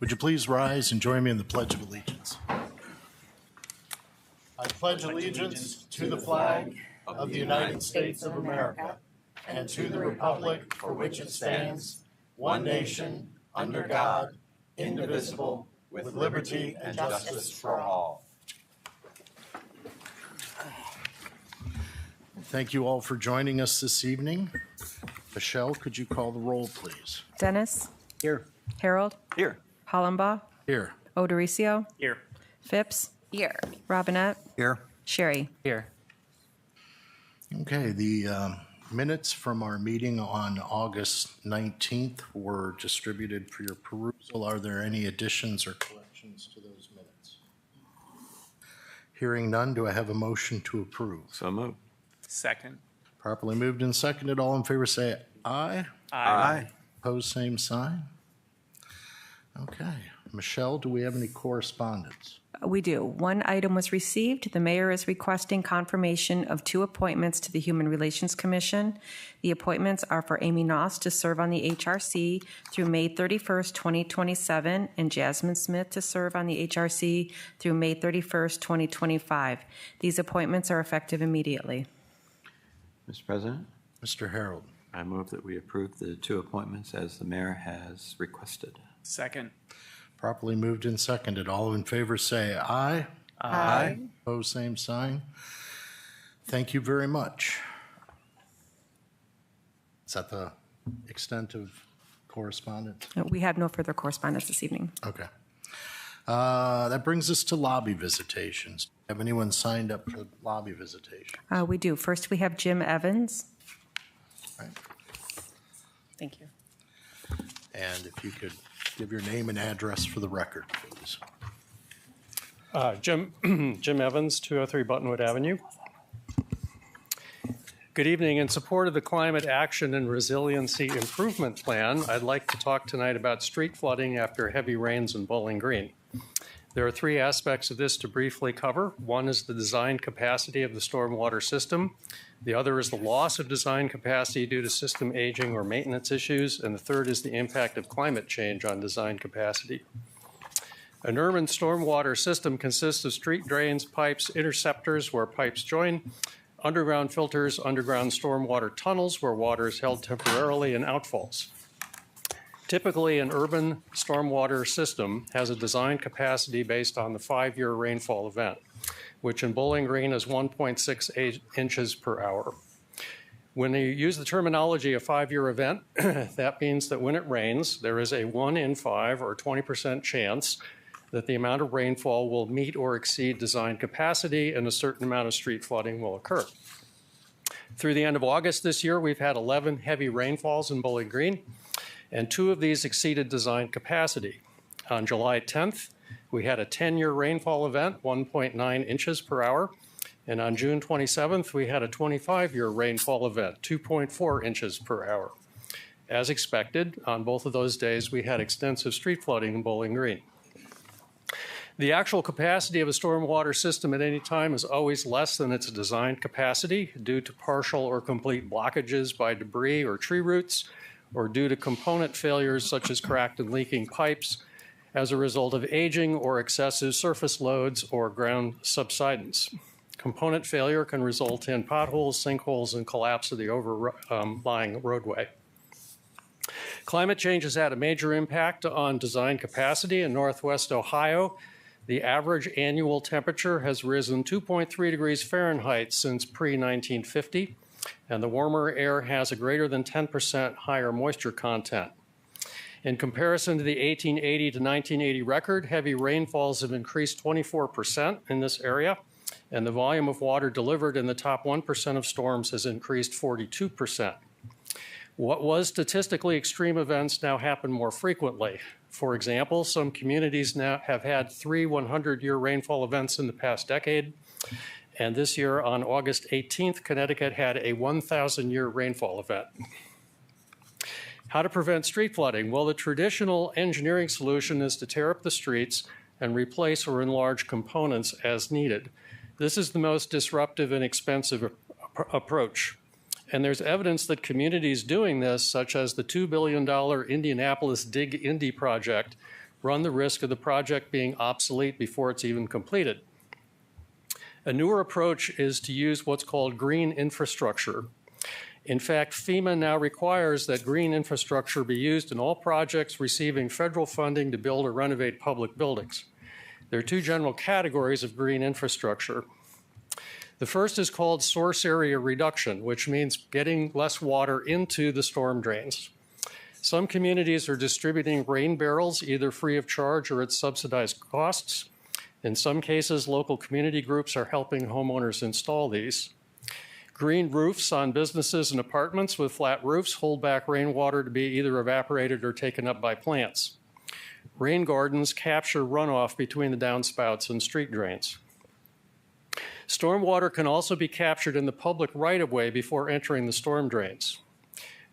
Would you please rise and join me in the Pledge of Allegiance? I pledge allegiance to the flag of the United States of America and to the republic for which it stands, one nation, under God, indivisible, with liberty and justice for all. Thank you all for joining us this evening. Michelle, could you call the roll, please? Dennis? Here. Harold? Here. Hollenbaugh? Here. O'Dorisio? Here. Phipps? Here. Robinette? Here. Sherry? Here. Okay, the minutes from our meeting on August 19th were distributed for your perusal. Are there any additions or corrections to those minutes? Hearing none, do I have a motion to approve? So moved. Second. Properly moved and seconded. All in favor say aye. Aye. Opposed, same sign. Okay. Michelle, do we have any correspondence? We do. One item was received. The mayor is requesting confirmation of 2 appointments to the Human Relations Commission. The appointments are for Amy Noss to serve on the HRC through May 31st, 2027, and Jasmine Smith to serve on the HRC through May 31st, 2025. These appointments are effective immediately. Mr. President, Mr. Harold. I move that we approve the 2 appointments as the mayor has requested. Second. Properly moved and seconded. All in favor say aye. Aye. Opposed, same sign. Thank you very much. Is that the extent of correspondence? We have no further correspondence this evening. Okay. That brings us to lobby visitations. Have anyone signed up for lobby visitation? We do. First, we have Jim Evans. Right. Thank you. And if you could give your name and address for the record, please. Jim Evans, 203 Buttonwood Avenue. Good evening. In support of the Climate Action and Resiliency Improvement Plan, I'd like to talk tonight about street flooding after heavy rains in Bowling Green. There are 3 aspects of this to briefly cover. One is the design capacity of the stormwater system. The other is the loss of design capacity due to system aging or maintenance issues. And the third is the impact of climate change on design capacity. An urban stormwater system consists of street drains, pipes, interceptors where pipes join, underground filters, underground stormwater tunnels where water is held temporarily, and outfalls. Typically, an urban stormwater system has a design capacity based on the 5-year rainfall event, which in Bowling Green is 1.68 inches per hour. When you use the terminology of 5-year event, that means that when it rains, there is a 1 in 5 or 20% chance that the amount of rainfall will meet or exceed design capacity and a certain amount of street flooding will occur. Through the end of August this year, we've had 11 heavy rainfalls in Bowling Green, and 2 of these exceeded design capacity. On July 10th, we had a 10-year rainfall event, 1.9 inches per hour, and on June 27th, we had a 25-year rainfall event, 2.4 inches per hour. As expected, on both of those days, we had extensive street flooding in Bowling Green. The actual capacity of a stormwater system at any time is always less than its design capacity due to partial or complete blockages by debris or tree roots, or due to component failures such as cracked and leaking pipes as a result of aging or excessive surface loads or ground subsidence. Component failure can result in potholes, sinkholes, and collapse of the overlying roadway. Climate change has had a major impact on design capacity in Northwest Ohio. The average annual temperature has risen 2.3 degrees Fahrenheit since pre-1950. And the warmer air has a greater than 10% higher moisture content. In comparison to the 1880 to 1980 record, heavy rainfalls have increased 24% in this area, and the volume of water delivered in the top 1% of storms has increased 42%. What was statistically extreme events now happen more frequently. For example, some communities now have had 3 100-year rainfall events in the past decade. And this year, on August 18th, Connecticut had a 1,000-year rainfall event. How to prevent street flooding? Well, the traditional engineering solution is to tear up the streets and replace or enlarge components as needed. This is the most disruptive and expensive approach. And there's evidence that communities doing this, such as the $2 billion Indianapolis Dig Indy project, run the risk of the project being obsolete before it's even completed. A newer approach is to use what's called green infrastructure. In fact, FEMA now requires that green infrastructure be used in all projects receiving federal funding to build or renovate public buildings. There are two general categories of green infrastructure. The first is called source area reduction, which means getting less water into the storm drains. Some communities are distributing rain barrels either free of charge or at subsidized costs. In some cases, local community groups are helping homeowners install these. Green roofs on businesses and apartments with flat roofs hold back rainwater to be either evaporated or taken up by plants. Rain gardens capture runoff between the downspouts and street drains. Stormwater can also be captured in the public right-of-way before entering the storm drains.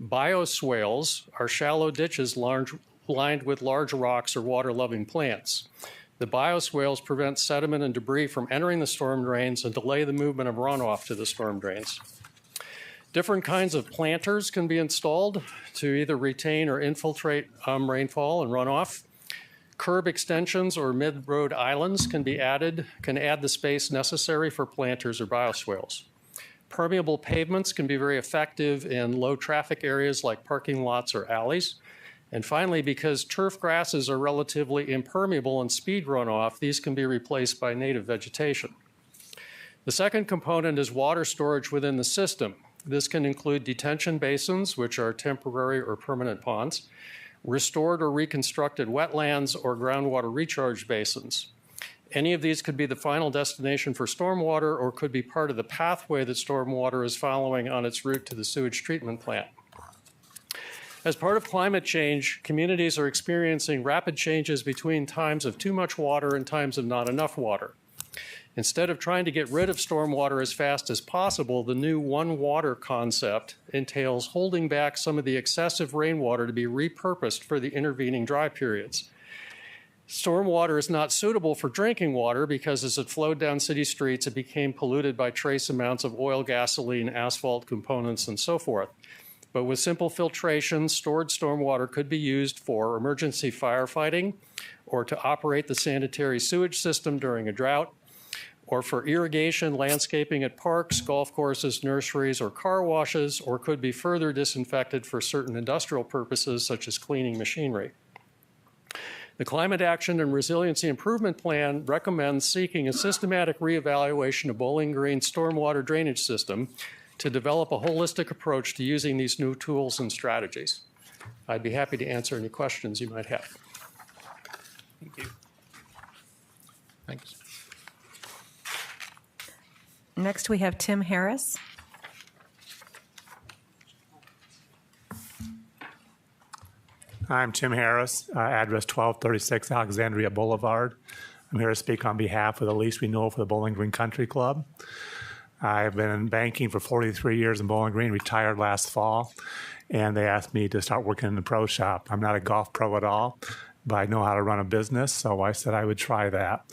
Bioswales are shallow ditches lined with large rocks or water-loving plants. The bioswales prevent sediment and debris from entering the storm drains and delay the movement of runoff to the storm drains. Different kinds of planters can be installed to either retain or infiltrate rainfall and runoff. Curb extensions or mid-road islands can add the space necessary for planters or bioswales. Permeable pavements can be very effective in low traffic areas like parking lots or alleys. And finally, because turf grasses are relatively impermeable and speed runoff, these can be replaced by native vegetation. The second component is water storage within the system. This can include detention basins, which are temporary or permanent ponds, restored or reconstructed wetlands, or groundwater recharge basins. Any of these could be the final destination for stormwater or could be part of the pathway that stormwater is following on its route to the sewage treatment plant. As part of climate change, communities are experiencing rapid changes between times of too much water and times of not enough water. Instead of trying to get rid of stormwater as fast as possible, the new one water concept entails holding back some of the excessive rainwater to be repurposed for the intervening dry periods. Stormwater is not suitable for drinking water because as it flowed down city streets, it became polluted by trace amounts of oil, gasoline, asphalt components, and so forth. But with simple filtration, stored stormwater could be used for emergency firefighting or to operate the sanitary sewage system during a drought, or for irrigation, landscaping at parks, golf courses, nurseries, or car washes, or could be further disinfected for certain industrial purposes such as cleaning machinery. The Climate Action and Resiliency Improvement Plan recommends seeking a systematic reevaluation of Bowling Green's stormwater drainage system to develop a holistic approach to using these new tools and strategies. I'd be happy to answer any questions you might have. Thank you. Thanks. Next, we have Tim Harris. I'm Tim Harris, address 1236 Alexandria Boulevard. I'm here to speak on behalf of the lease renewal for the Bowling Green Country Club. I've been in banking for 43 years in Bowling Green, retired last fall, and they asked me to start working in the pro shop. I'm not a golf pro at all, but I know how to run a business, so I said I would try that.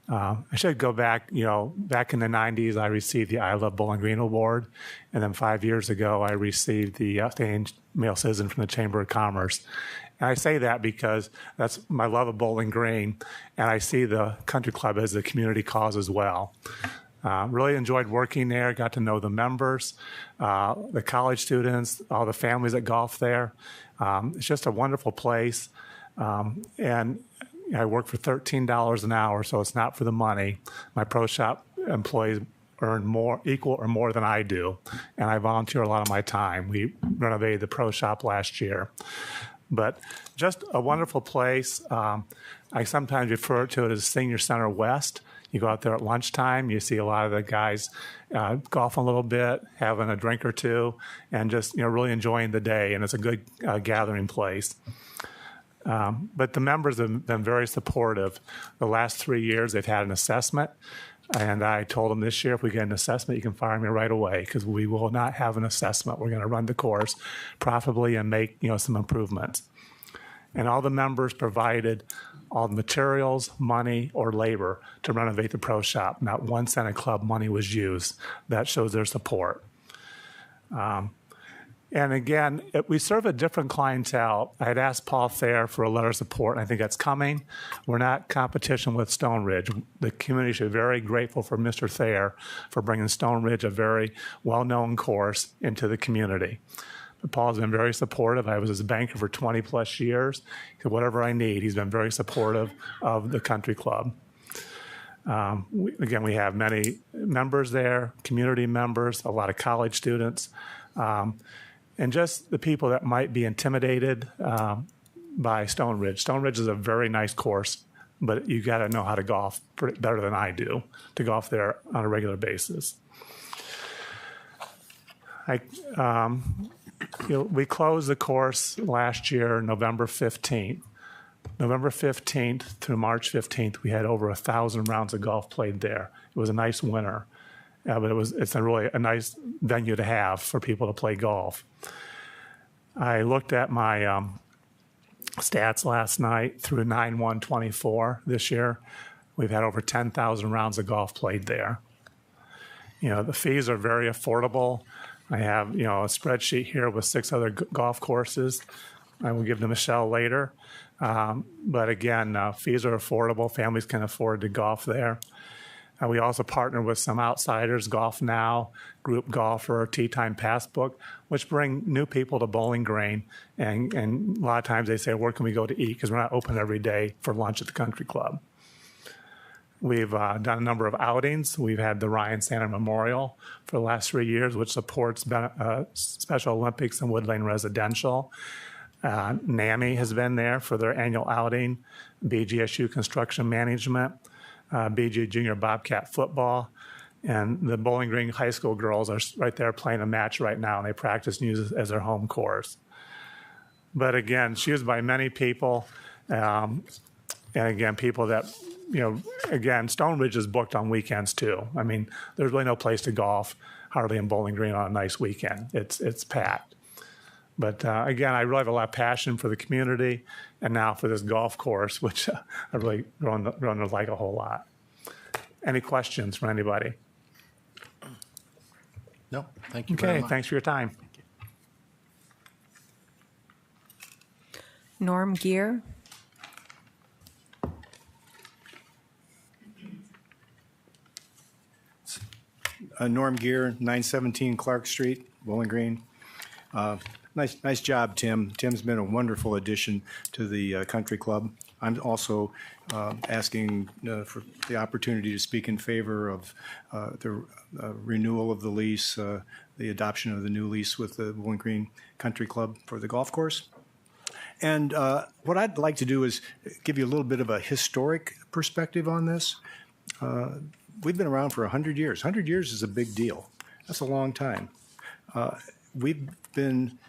I should go back, back in the 90s, I received the I Love Bowling Green Award, and then 5 years ago, I received the Outstanding Male Citizen from the Chamber of Commerce. And I say that because that's my love of Bowling Green, and I see the country club as a community cause as well. Really enjoyed working there, got to know the members, the college students, all the families that golf there. It's just a wonderful place. And I work for $13 an hour, so it's not for the money. My pro shop employees earn equal or more than I do, and I volunteer a lot of my time. We renovated the pro shop last year. But just a wonderful place. I sometimes refer to it as Senior Center West. You go out there at lunchtime, you see a lot of the guys golfing a little bit, having a drink or two, and just really enjoying the day, and it's a good gathering place. But the members have been very supportive. The last 3 years, they've had an assessment, and I told them this year, if we get an assessment, you can fire me right away, because we will not have an assessment. We're going to run the course profitably and make some improvements. And all the members provided all the materials, money, or labor to renovate the pro shop. Not 1 cent of club money was used. That shows their support. And again, we serve a different clientele. I had asked Paul Thayer for a letter of support, and I think that's coming. We're not competition with Stone Ridge. The community should be very grateful for Mr. Thayer for bringing Stone Ridge, a very well-known course, into the community. But Paul's been very supportive. I was his banker for 20 plus years. He said, whatever I need, he's been very supportive of the country club. We have many members there, community members, a lot of college students, and just the people that might be intimidated by Stone Ridge. Stone Ridge is a very nice course, but you got to know how to golf better than I do to golf there on a regular basis. We closed the course last year, November 15th. November 15th through March 15th, we had over 1,000 rounds of golf played there. It was a nice winter, but it's really a nice venue to have for people to play golf. I looked at my stats last night through 9/1/24 this year. We've had over 10,000 rounds of golf played there. The fees are very affordable. I have, a spreadsheet here with 6 other golf courses. I will give to Michelle later. But again, fees are affordable. Families can afford to golf there. We also partner with some outsiders, Golf Now, Group Golfer, Tee Time Passbook, which bring new people to Bowling Green. And a lot of times they say, where can we go to eat? Because we're not open every day for lunch at the country club. We've done a number of outings. We've had the Ryan Sander Memorial for the last 3 years, which supports Special Olympics and Wood Lane Residential. NAMI has been there for their annual outing, BGSU Construction Management, BG Junior Bobcat Football, and the Bowling Green High School girls are right there playing a match right now, and they practice and use it as their home course. But again, it's used by many people, and again, people that, again, Stone Ridge is booked on weekends too. I mean, there's really no place to golf hardly in Bowling Green on a nice weekend. It's packed. But again, I really have a lot of passion for the community and now for this golf course, which I really grown to like a whole lot. Any questions from anybody? No, thank you very Okay, much. thanks for your time. Norm Gear. Norm Gear, 917 Clark Street, Bowling Green. Nice job, Tim. Tim's been a wonderful addition to the country club. I'm also asking for the opportunity to speak in favor of the renewal of the lease, the adoption of the new lease with the Bowling Green Country Club for the golf course. And what I'd like to do is give you a little bit of a historic perspective on this. We've been around for 100 years. 100 years is a big deal. That's a long time. We've been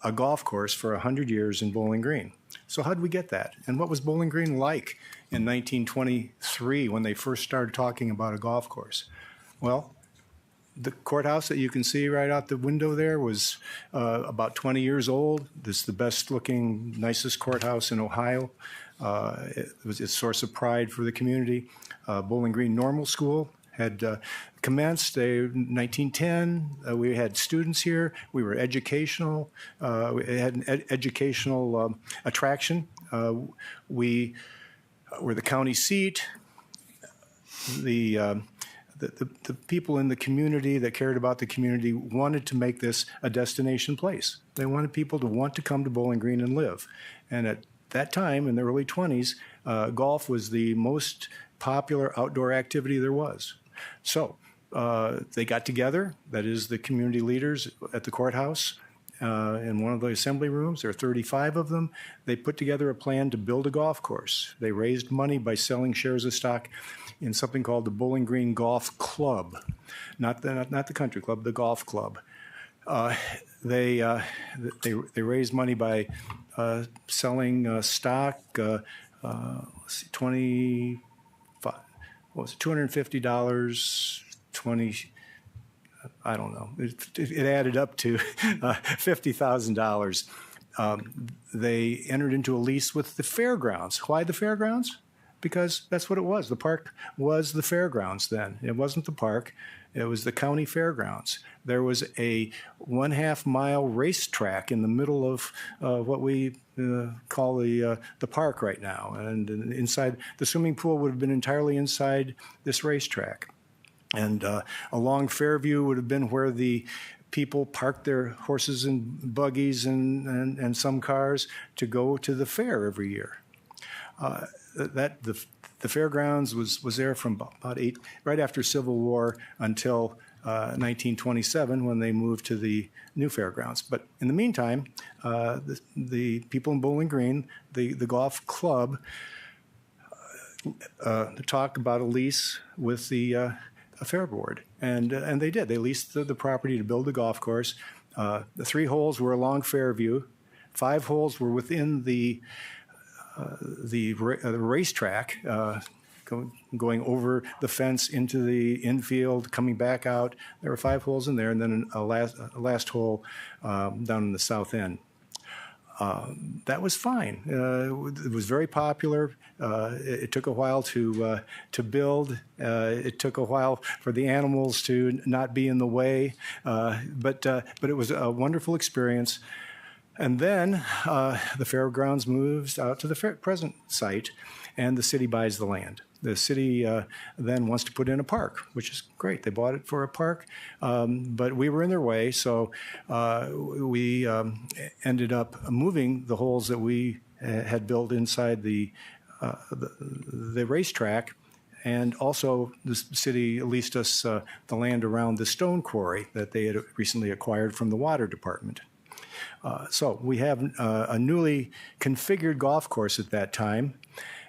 a golf course for 100 years in Bowling Green. So how did we get that? And what was Bowling Green like in 1923 when they first started talking about a golf course? Well, the courthouse that you can see right out the window there was about 20 years old. This is the best looking, nicest courthouse in Ohio. It was a source of pride for the community. Bowling Green Normal School had commenced in 1910. We had students here. We were educational. We had an educational attraction. We were the county seat. The people in the community that cared about the community wanted to make this a destination place. They wanted people to want to come to Bowling Green and live. And at that time, in the early 20s, golf was the most popular outdoor activity there was. So they got together, that is the community leaders at the courthouse, in one of the assembly rooms. There are 35 of them. They put together a plan to build a golf course. They raised money by selling shares of stock in something called the Bowling Green Golf Club, not the country club, the golf club. They raised money by selling stock. Let's see, $250, I don't know. It added up to $50,000. They entered into a lease with the fairgrounds. Why the fairgrounds? because that's what it was. The park was the fairgrounds then. It wasn't the park. It was the county fairgrounds. There was a 1/2 mile racetrack in the middle of what we call the park right now. And inside, the swimming pool would have been entirely inside this racetrack. And along Fairview would have been where the people parked their horses and buggies and some cars to go to the fair every year. The fairgrounds was there from right after Civil War until 1927 when they moved to the new fairgrounds. But in the meantime, the people in Bowling Green, the golf club, talked about a lease with the fair board, and they did. They leased the property to build the golf course. The 3 holes were along Fairview. 5 holes were within the racetrack, going over the fence into the infield, coming back out. There were 5 holes in there, and then a last hole down in the south end. That was fine. It was very popular. It took a while to build. It took a while for the animals to not be in the way, but it was a wonderful experience. And then the fairgrounds moves out to the present site, and the city buys the land. The city then wants to put in a park, which is great. They bought it for a park, but we were in their way, so we ended up moving the holes that we had built inside the racetrack, and also the city leased us the land around the stone quarry that they had recently acquired from the water department. So we have a newly configured golf course at that time.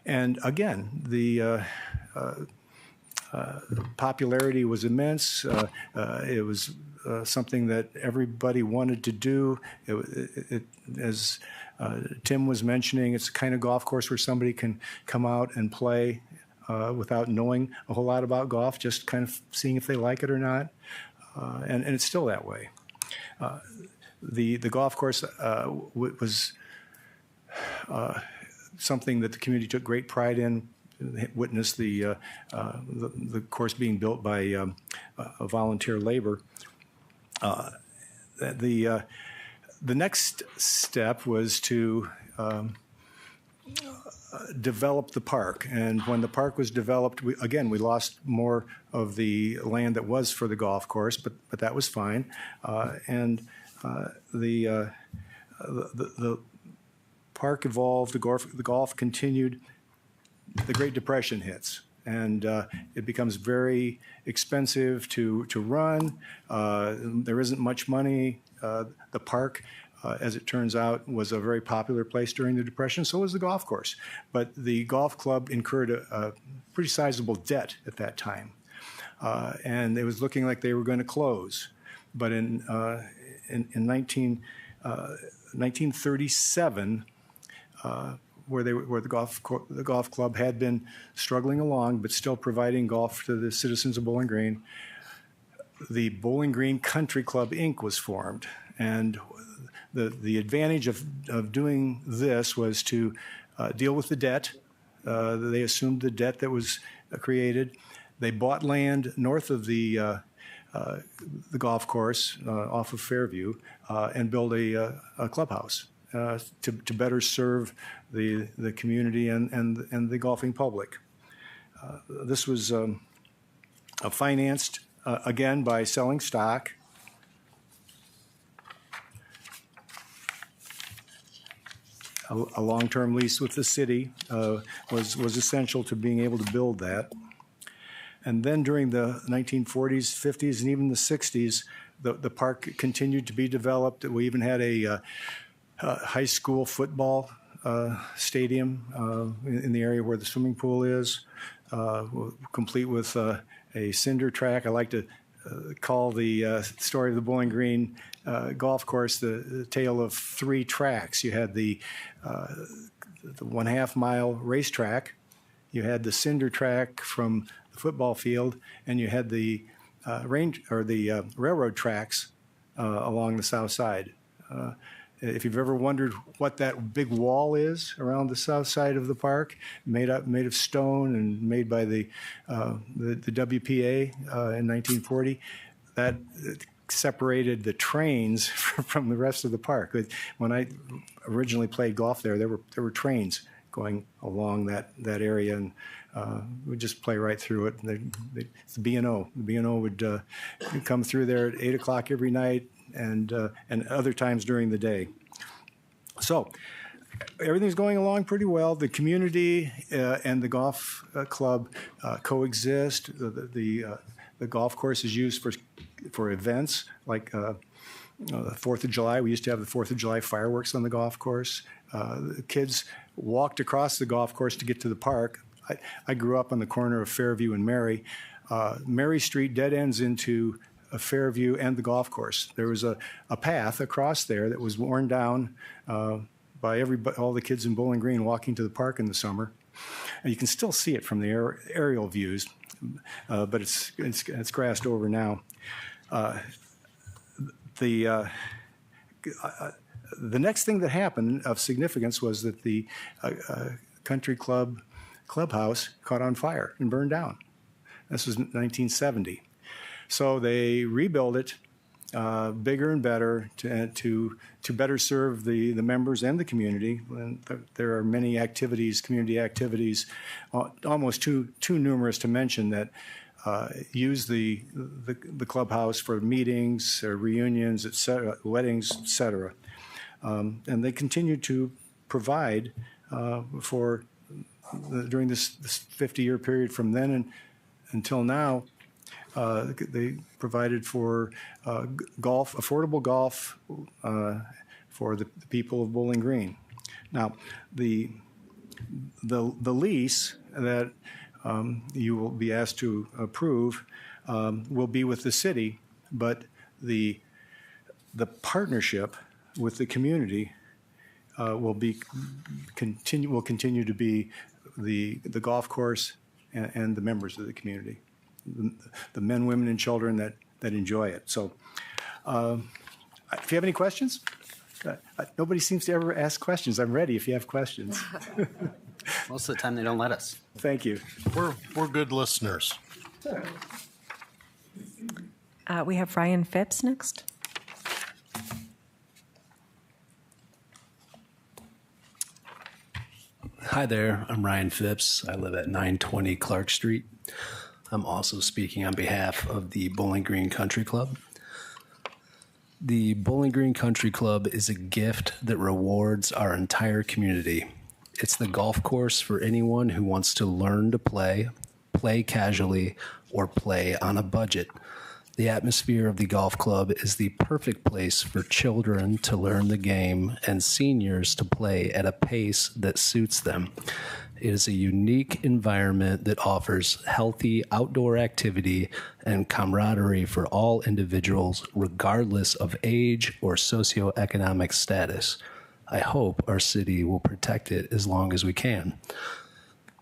And again, the popularity was immense. It was something that everybody wanted to do. As Tim was mentioning, it's the kind of golf course where somebody can come out and play without knowing a whole lot about golf, just kind of seeing if they like it or not. And it's still that way. The golf course was something that the community took great pride in. Witnessed the course being built by a volunteer labor. The next step was to develop the park, and when the park was developed, we lost more of the land that was for the golf course, but that was fine, and the park evolved. The golf continued. The Great Depression hits, and it becomes very expensive to run. There isn't much money. The park, as it turns out, was a very popular place during the Depression. So was the golf course. But the golf club incurred a pretty sizable debt at that time, and it was looking like they were going to close. But in 1937. Where the golf club had been struggling along, but still providing golf to the citizens of Bowling Green, the Bowling Green Country Club, Inc. was formed. And the advantage of doing this was to deal with the debt. They assumed the debt that was created. They bought land north of the golf course off of Fairview and built a clubhouse. To better serve the community and the golfing public. This was financed, again, by selling stock. A long-term lease with the city was essential to being able to build that. And then during the 1940s, 50s, and even the 60s, the park continued to be developed. We even had a high school football stadium in the area where the swimming pool is, complete with a cinder track. I like to call the story of the Bowling Green golf course the tale of 3 tracks. You had the 1/2 mile racetrack, you had the cinder track from the football field, and you had the railroad tracks along the south side. if you've ever wondered what that big wall is around the south side of the park, made of stone and made by the WPA in 1940, that separated the trains from the rest of the park. When I originally played golf there were trains going along that area, and we'd just play right through it. It's the B&O. The B&O would come through there at 8 o'clock every night, and other times during the day. So everything's going along pretty well. The community and the golf club coexist. The golf course is used for events like the 4th of July. We used to have the 4th of July fireworks on the golf course. The kids walked across the golf course to get to the park. I grew up on the corner of Fairview and Mary. Mary Street dead ends into Fairview and the golf course. There was a path across there that was worn down by all the kids in Bowling Green walking to the park in the summer. And you can still see it from the aerial views, but it's grassed over now. The next thing that happened of significance was that the country clubhouse caught on fire and burned down. This was 1970. So they rebuilt it bigger and better to better serve the members and the community. And there are many activities, community activities, almost too numerous to mention, that use the clubhouse for meetings, reunions, etc., weddings, etc. And they continue to provide during this 50-year period from then until now. They provided for affordable golf for the people of Bowling Green. Now, the lease that you will be asked to approve will be with the city, but the partnership with the community will continue to be the golf course and the members of the community. The men, women, and children that enjoy it. So if you have any questions, nobody seems to ever ask questions. I'm ready if you have questions. Most of the time they don't let us. Thank you. We're good listeners. We have Ryan Phipps next. Hi there, I'm Ryan Phipps. I live at 920 Clark Street. I'm also speaking on behalf of the Bowling Green Country Club. The Bowling Green Country Club is a gift that rewards our entire community. It's the golf course for anyone who wants to learn to play casually, or play on a budget. The atmosphere of the golf club is the perfect place for children to learn the game and seniors to play at a pace that suits them. It is a unique environment that offers healthy outdoor activity and camaraderie for all individuals, regardless of age or socioeconomic status. I hope our city will protect it as long as we can.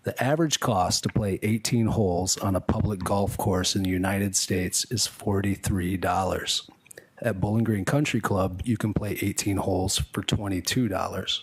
The average cost to play 18 holes on a public golf course in the United States is $43. At Bowling Green Country Club, you can play 18 holes for $22.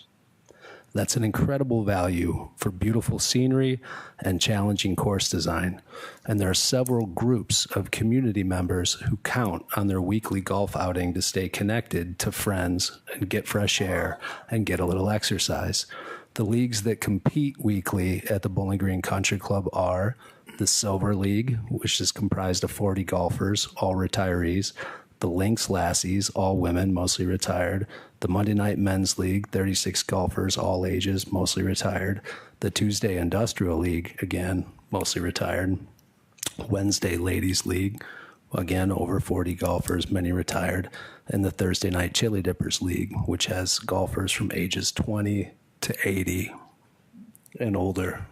That's an incredible value for beautiful scenery and challenging course design. And there are several groups of community members who count on their weekly golf outing to stay connected to friends and get fresh air and get a little exercise. The leagues that compete weekly at the Bowling Green Country Club are the Silver League, which is comprised of 40 golfers, all retirees, the Lynx Lassies, all women, mostly retired, the Monday Night Men's League, 36 golfers, all ages, mostly retired, the Tuesday Industrial League, again, mostly retired, Wednesday Ladies League, again, over 40 golfers, many retired, and the Thursday Night Chili Dippers League, which has golfers from ages 20 to 80 and older.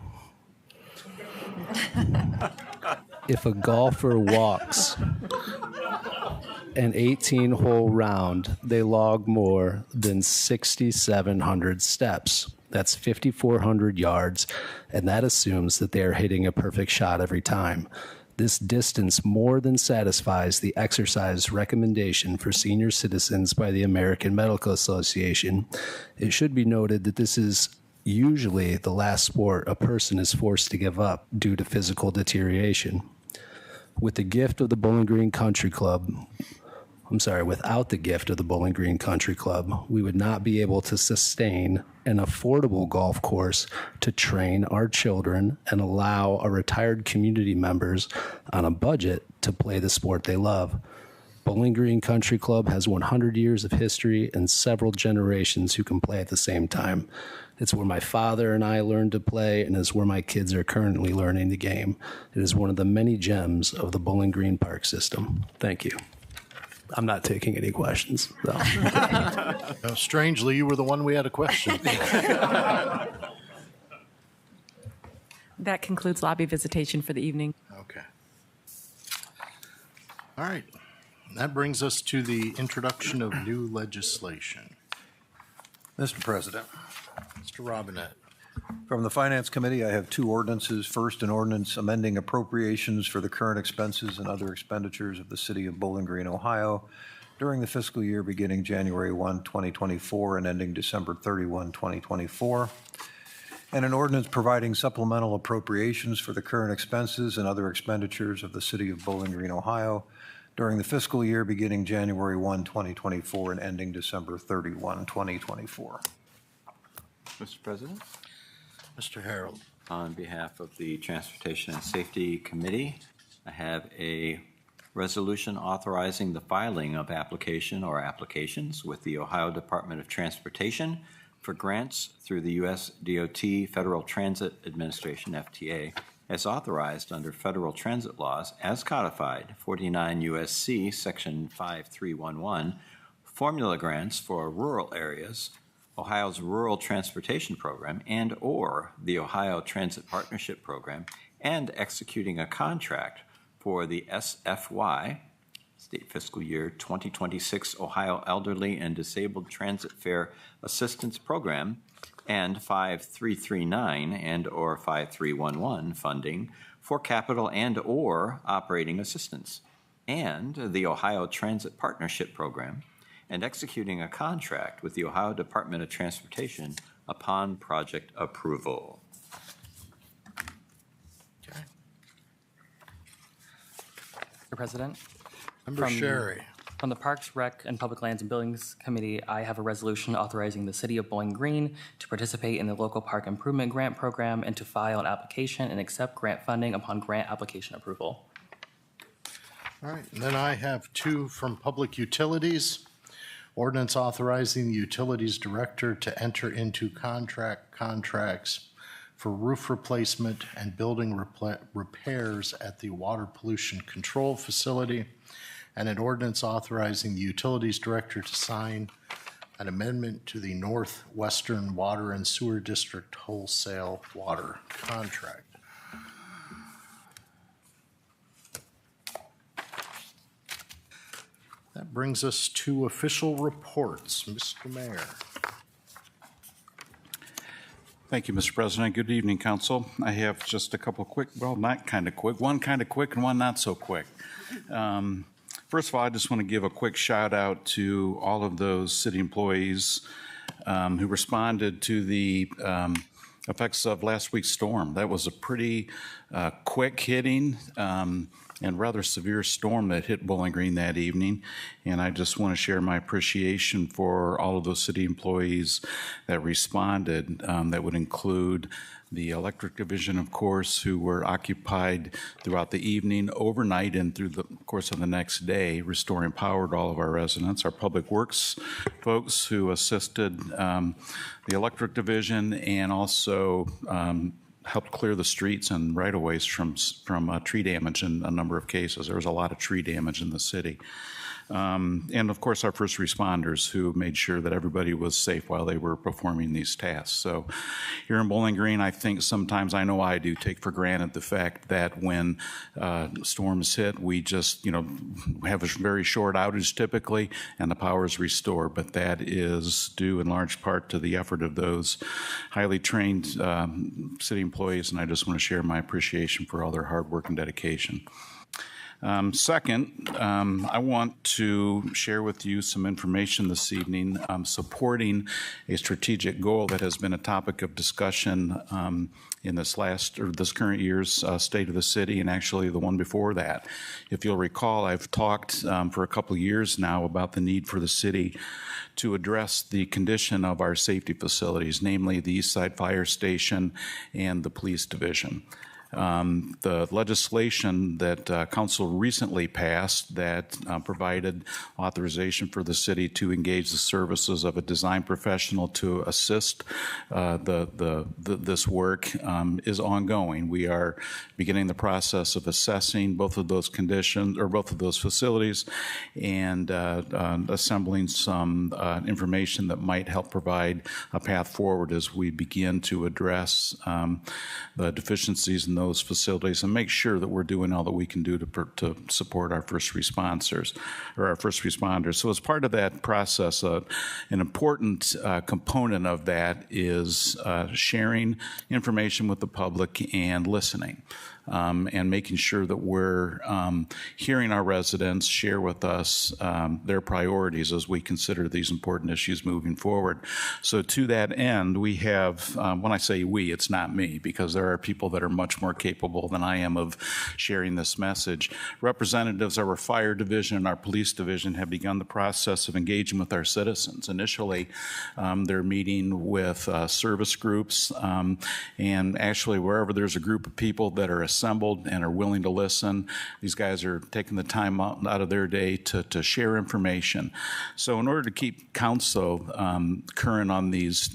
If a golfer walks an 18-hole round, they log more than 6,700 steps. That's 5,400 yards, and that assumes that they are hitting a perfect shot every time. This distance more than satisfies the exercise recommendation for senior citizens by the American Medical Association. It should be noted that this is usually the last sport a person is forced to give up due to physical deterioration. With the gift of the Bowling Green Country Club, without the gift of the Bowling Green Country Club, we would not be able to sustain an affordable golf course to train our children and allow our retired community members on a budget to play the sport they love. Bowling Green Country Club has 100 years of history and several generations who can play at the same time. It's where my father and I learned to play, and is where my kids are currently learning the game. It is one of the many gems of the Bowling Green Park system. Thank you. I'm not taking any questions. So. Strangely, you were the one we had a question. That concludes lobby visitation for the evening. Okay. All right. That brings us to the introduction of new legislation. Mr. President, Mr. Robinette. from the Finance Committee, I have two ordinances. First, an ordinance amending appropriations for the current expenses and other expenditures of the City of Bowling Green, Ohio during the fiscal year beginning January 1, 2024 and ending December 31, 2024. And an ordinance providing supplemental appropriations for the current expenses and other expenditures of the City of Bowling Green, Ohio during the fiscal year beginning January 1, 2024 and ending December 31, 2024. Mr. President, Mr. Harold. on behalf of the Transportation and Safety Committee, I have a resolution authorizing the filing of application or applications with the Ohio Department of Transportation for grants through the U.S. DOT Federal Transit Administration, FTA, as authorized under federal transit laws as codified, 49 U.S.C. Section 5311, formula grants for rural areas, Ohio's Rural Transportation Program, and or the Ohio Transit Partnership Program, and executing a contract for the SFY, State Fiscal Year 2026 Ohio Elderly and Disabled Transit Fare Assistance Program, and 5339 and or 5311 funding for capital and or operating assistance, and the Ohio Transit Partnership Program, and executing a contract with the Ohio Department of Transportation upon project approval. Okay. Mr. President, Member Sherry. from the Parks, Rec, and Public Lands and Buildings Committee, I have a resolution authorizing the City of Bowling Green to participate in the Local Park Improvement Grant Program and to file an application and accept grant funding upon grant application approval. All right, and then I have two from Public Utilities. Ordinance authorizing the Utilities Director to enter into contracts for roof replacement and building repairs at the Water Pollution Control Facility, and an ordinance authorizing the Utilities Director to sign an amendment to the Northwestern Water and Sewer District Wholesale Water Contract. That brings us to official reports. Mr. Mayor. Thank you, Mr. President. Good evening, Council. I have just a couple quick, well, not kind of quick, one kind of quick and one not so quick. First of all, I just want to give a quick shout out to all of those city employees who responded to the effects of last week's storm. That was a pretty quick hitting and rather severe storm that hit Bowling Green that evening. And I just want to share my appreciation for all of those city employees that responded. That would include the electric division, of course, who were occupied throughout the evening, overnight, and through the course of the next day, restoring power to all of our residents. Our public works folks who assisted the electric division and also helped clear the streets and right-of-ways from tree damage in a number of cases. There was a lot of tree damage in the city. And of course, our first responders who made sure that everybody was safe while they were performing these tasks. So here in Bowling Green, I think sometimes, I know I do, take for granted the fact that when storms hit, we just, have a very short outage typically, and the power is restored. But that is due in large part to the effort of those highly trained city employees, and I just want to share my appreciation for all their hard work and dedication. Second, I want to share with you some information this evening supporting a strategic goal that has been a topic of discussion in this current year's State of the City, and actually the one before that. If you'll recall, I've talked for a couple of years now about the need for the city to address the condition of our safety facilities, namely the East Side Fire Station and the Police Division. The legislation that Council recently passed that provided authorization for the city to engage the services of a design professional to assist this work is ongoing. We are beginning the process of assessing both of those conditions, or both of those facilities, and assembling some information that might help provide a path forward as we begin to address the deficiencies in those facilities and make sure that we're doing all that we can do to support our first responders. So as part of that process, an important component of that is sharing information with the public and listening. And making sure that we're hearing our residents share with us their priorities as we consider these important issues moving forward. So to that end, we have, when I say we, it's not me, because there are people that are much more capable than I am of sharing this message. Representatives of our fire division and our police division have begun the process of engaging with our citizens. Initially, they're meeting with service groups, and actually wherever there's a group of people that are assembled and are willing to listen, these guys are taking the time out of their day to share information. So in order to keep council current on these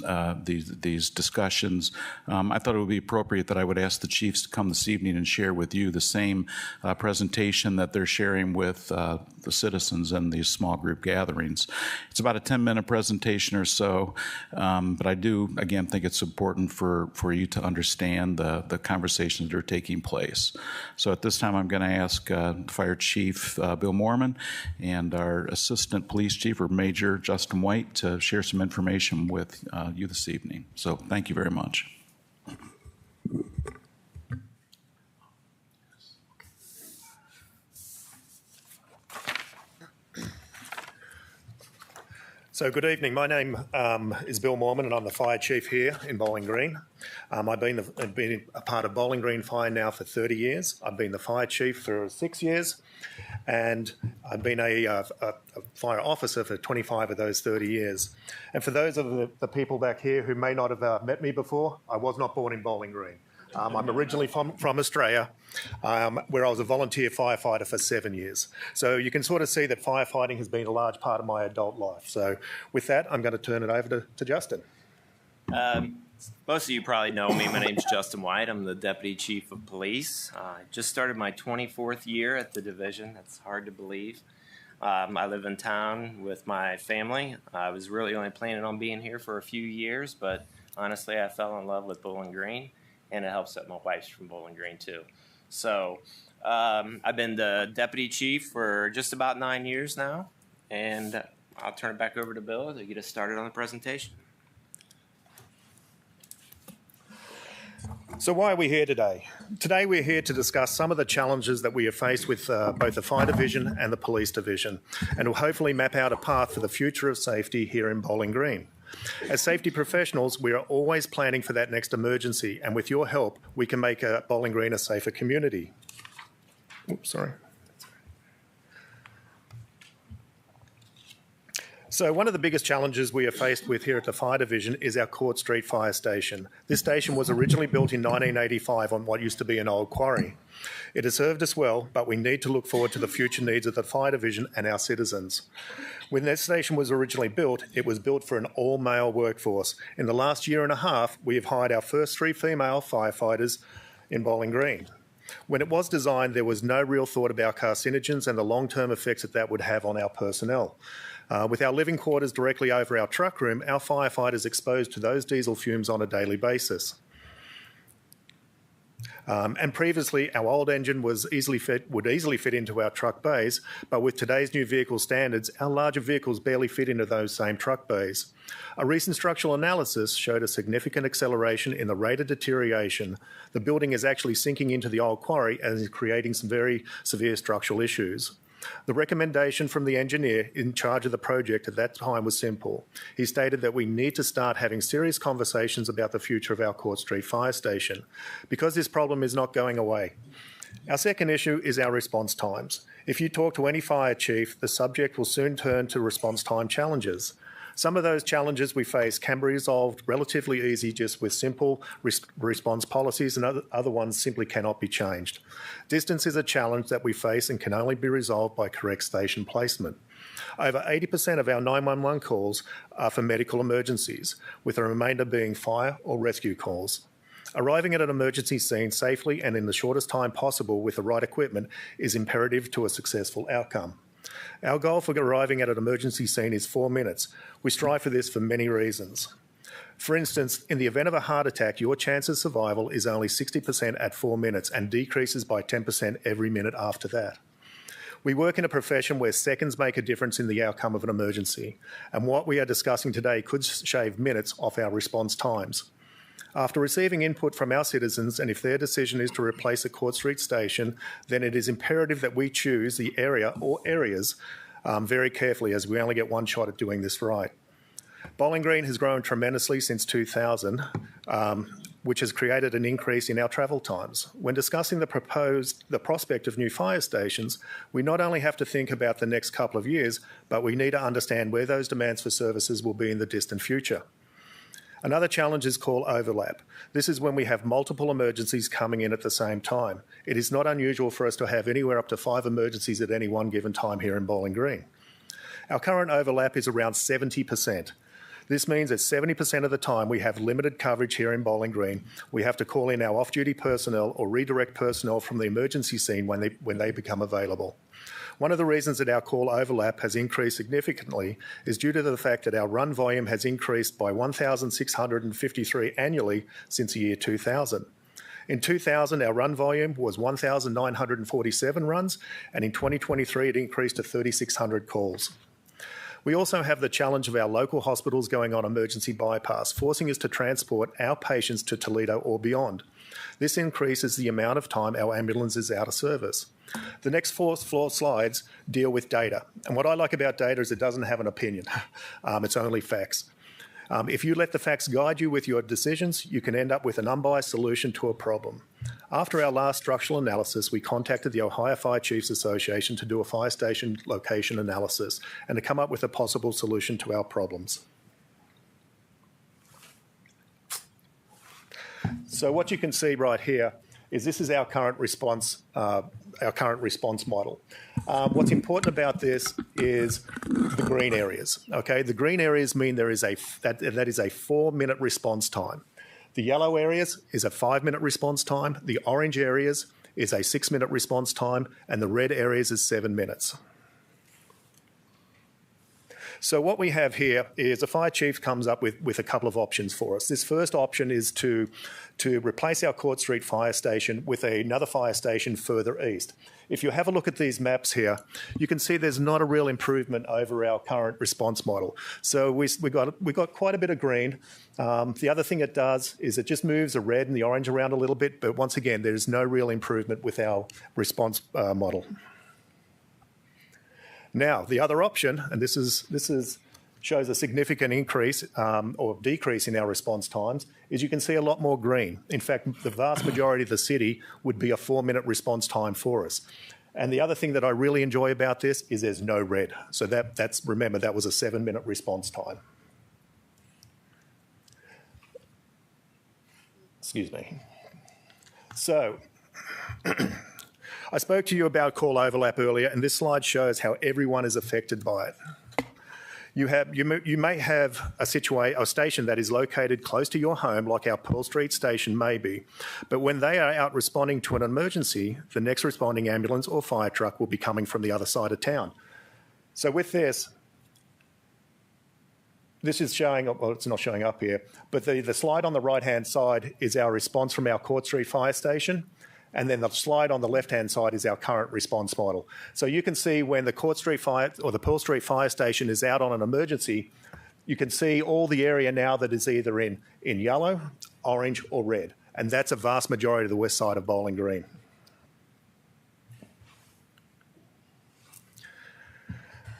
discussions, I thought it would be appropriate that I would ask the chiefs to come this evening and share with you the same presentation that they're sharing with the citizens in these small group gatherings. It's about a 10-minute presentation or so, but I do, again, think it's important for you to understand the conversations that are taking place. So at this time, I'm going to ask Fire Chief Bill Moorman and our Assistant Police Chief, or Major Justin White, to share some information with you this evening. So thank you very much. So good evening. My name is Bill Moorman, and I'm the Fire Chief here in Bowling Green. I've been a part of Bowling Green Fire now for 30 years. I've been the Fire Chief for 6 years, and I've been a fire officer for 25 of those 30 years. And for those of the people back here who may not have met me before, I was not born in Bowling Green. I'm originally from Australia, where I was a volunteer firefighter for 7 years. So you can sort of see that firefighting has been a large part of my adult life. So with that, I'm going to turn it over to Justin. Most of you probably know me. My name's Justin White. I'm the Deputy Chief of Police. I just started my 24th year at the division. That's hard to believe. I live in town with my family. I was really only planning on being here for a few years, but honestly, I fell in love with Bowling Green. And it helps that my wife's from Bowling Green, too. So I've been the deputy chief for just about 9 years now. And I'll turn it back over to Bill to get us started on the presentation. So why are we here today? Today we're here to discuss some of the challenges that we have faced with both the Fire Division and the Police Division, and will hopefully map out a path for the future of safety here in Bowling Green. As safety professionals, we are always planning for that next emergency, and with your help, we can make Bowling Green a safer community. Oops, sorry. So one of the biggest challenges we are faced with here at the Fire Division is our Court Street Fire Station. This station was originally built in 1985 on what used to be an old quarry. It has served us well, but we need to look forward to the future needs of the Fire Division and our citizens. When this station was originally built, it was built for an all-male workforce. In the last year and a half, we have hired our first 3 female firefighters in Bowling Green. When it was designed, there was no real thought about carcinogens and the long-term effects that would have on our personnel. With our living quarters directly over our truck room, our firefighters exposed to those diesel fumes on a daily basis. And previously, our old engine would easily fit into our truck bays, but with today's new vehicle standards, our larger vehicles barely fit into those same truck bays. A recent structural analysis showed a significant acceleration in the rate of deterioration. The building is actually sinking into the old quarry and is creating some very severe structural issues. The recommendation from the engineer in charge of the project at that time was simple. He stated that we need to start having serious conversations about the future of our Court Street Fire Station, because this problem is not going away. Our second issue is our response times. If you talk to any fire chief, the subject will soon turn to response time challenges. Some of those challenges we face can be resolved relatively easy just with simple response policies, and other ones simply cannot be changed. Distance is a challenge that we face and can only be resolved by correct station placement. Over 80% of our 911 calls are for medical emergencies, with the remainder being fire or rescue calls. Arriving at an emergency scene safely and in the shortest time possible with the right equipment is imperative to a successful outcome. Our goal for arriving at an emergency scene is 4 minutes. We strive for this for many reasons. For instance, in the event of a heart attack, your chance of survival is only 60% at 4 minutes and decreases by 10% every minute after that. We work in a profession where seconds make a difference in the outcome of an emergency, and what we are discussing today could shave minutes off our response times. After receiving input from our citizens, and if their decision is to replace a Court Street station, then it is imperative that we choose the area or areas very carefully, as we only get one shot at doing this right. Bowling Green has grown tremendously since 2000, which has created an increase in our travel times. When discussing the prospect of new fire stations, we not only have to think about the next couple of years, but we need to understand where those demands for services will be in the distant future. Another challenge is call overlap. This is when we have multiple emergencies coming in at the same time. It is not unusual for us to have anywhere up to 5 emergencies at any one given time here in Bowling Green. Our current overlap is around 70%. This means that 70% of the time we have limited coverage here in Bowling Green. We have to call in our off-duty personnel or redirect personnel from the emergency scene when they become available. One of the reasons that our call overlap has increased significantly is due to the fact that our run volume has increased by 1,653 annually since the year 2000. In 2000, our run volume was 1,947 runs, and in 2023 it increased to 3,600 calls. We also have the challenge of our local hospitals going on emergency bypass, forcing us to transport our patients to Toledo or beyond. This increases the amount of time our ambulance is out of service. The next 4 slides deal with data. And what I like about data is it doesn't have an opinion. It's only facts. If you let the facts guide you with your decisions, you can end up with an unbiased solution to a problem. After our last structural analysis, we contacted the Ohio Fire Chiefs Association to do a fire station location analysis and to come up with a possible solution to our problems. So what you can see right here is this is our current response model. What's important about this is the green areas. Okay, the green areas mean that is a 4-minute response time. The yellow areas is a 5-minute response time. The orange areas is a 6-minute response time, and the red areas is 7 minutes. So what we have here is a fire chief comes up with a couple of options for us. This first option is to replace our Court Street Fire Station with another fire station further east. If you have a look at these maps here, you can see there's not a real improvement over our current response model. So we got quite a bit of green. The other thing it does is it just moves the red and the orange around a little bit, but once again, there's no real improvement with our response model. Now, the other option, and this shows a significant increase or decrease in our response times, is you can see a lot more green. In fact, the vast majority of the city would be a 4-minute response time for us. And the other thing that I really enjoy about this is there's no red. So remember, that was a 7-minute response time. Excuse me. So I spoke to you about call overlap earlier, and this slide shows how everyone is affected by it. You may have a station that is located close to your home, like our Pearl Street station may be. But when they are out responding to an emergency, the next responding ambulance or fire truck will be coming from the other side of town. So with this is showing, well, it's not showing up here, but the slide on the right-hand side is our response from our Court Street Fire Station. And then the slide on the left-hand side is our current response model. So you can see when the Court Street Fire or the Pearl Street Fire Station is out on an emergency, you can see all the area now that is either in yellow, orange, or red. And that's a vast majority of the west side of Bowling Green.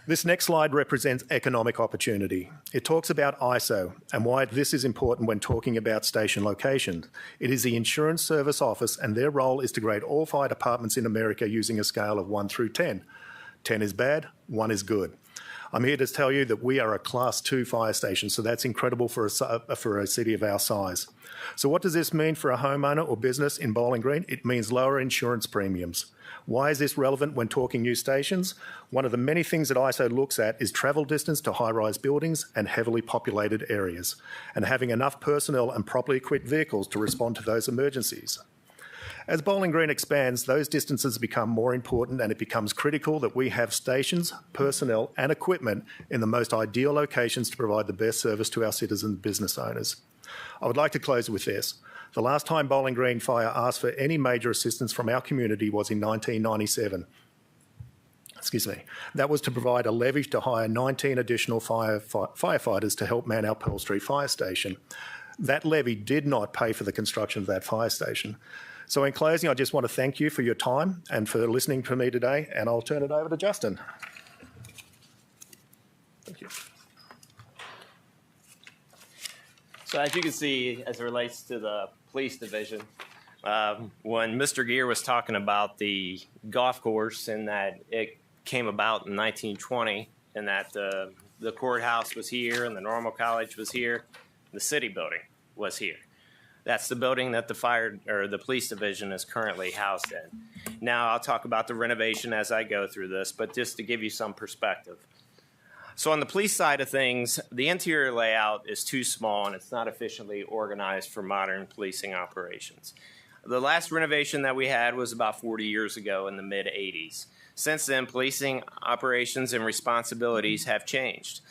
This next slide represents economic opportunity. It talks about ISO and why this is important when talking about station locations. It is the Insurance Service Office, and their role is to grade all fire departments in America using a scale of 1 through 10. 10 is bad, 1 is good. I'm here to tell you that we are a Class 2 fire station, so that's incredible for a city of our size. So what does this mean for a homeowner or business in Bowling Green? It means lower insurance premiums. Why is this relevant when talking new stations? One of the many things that ISO looks at is travel distance to high-rise buildings and heavily populated areas, and having enough personnel and properly equipped vehicles to respond to those emergencies. As Bowling Green expands, those distances become more important, and it becomes critical that we have stations, personnel, and equipment in the most ideal locations to provide the best service to our citizens and business owners. I would like to close with this. The last time Bowling Green Fire asked for any major assistance from our community was in 1997. That was to provide a levy to hire 19 additional firefighters to help man our Pearl Street Fire Station. That levy did not pay for the construction of that fire station. So in closing, I just want to thank you for your time and for listening to me today, and I'll turn it over to Justin. Thank you. So as you can see, as it relates to the police division, when Mr. Gear was talking about the golf course and that it came about in 1920 and that the courthouse was here and the Normal College was here, the city building was here. That's the building that the police division is currently housed in. Now I'll talk about the renovation as I go through this, but just to give you some perspective. So on the police side of things, the interior layout is too small and it's not efficiently organized for modern policing operations. The last renovation that we had was about 40 years ago in the mid-'80s. Since then, policing operations and responsibilities have changed.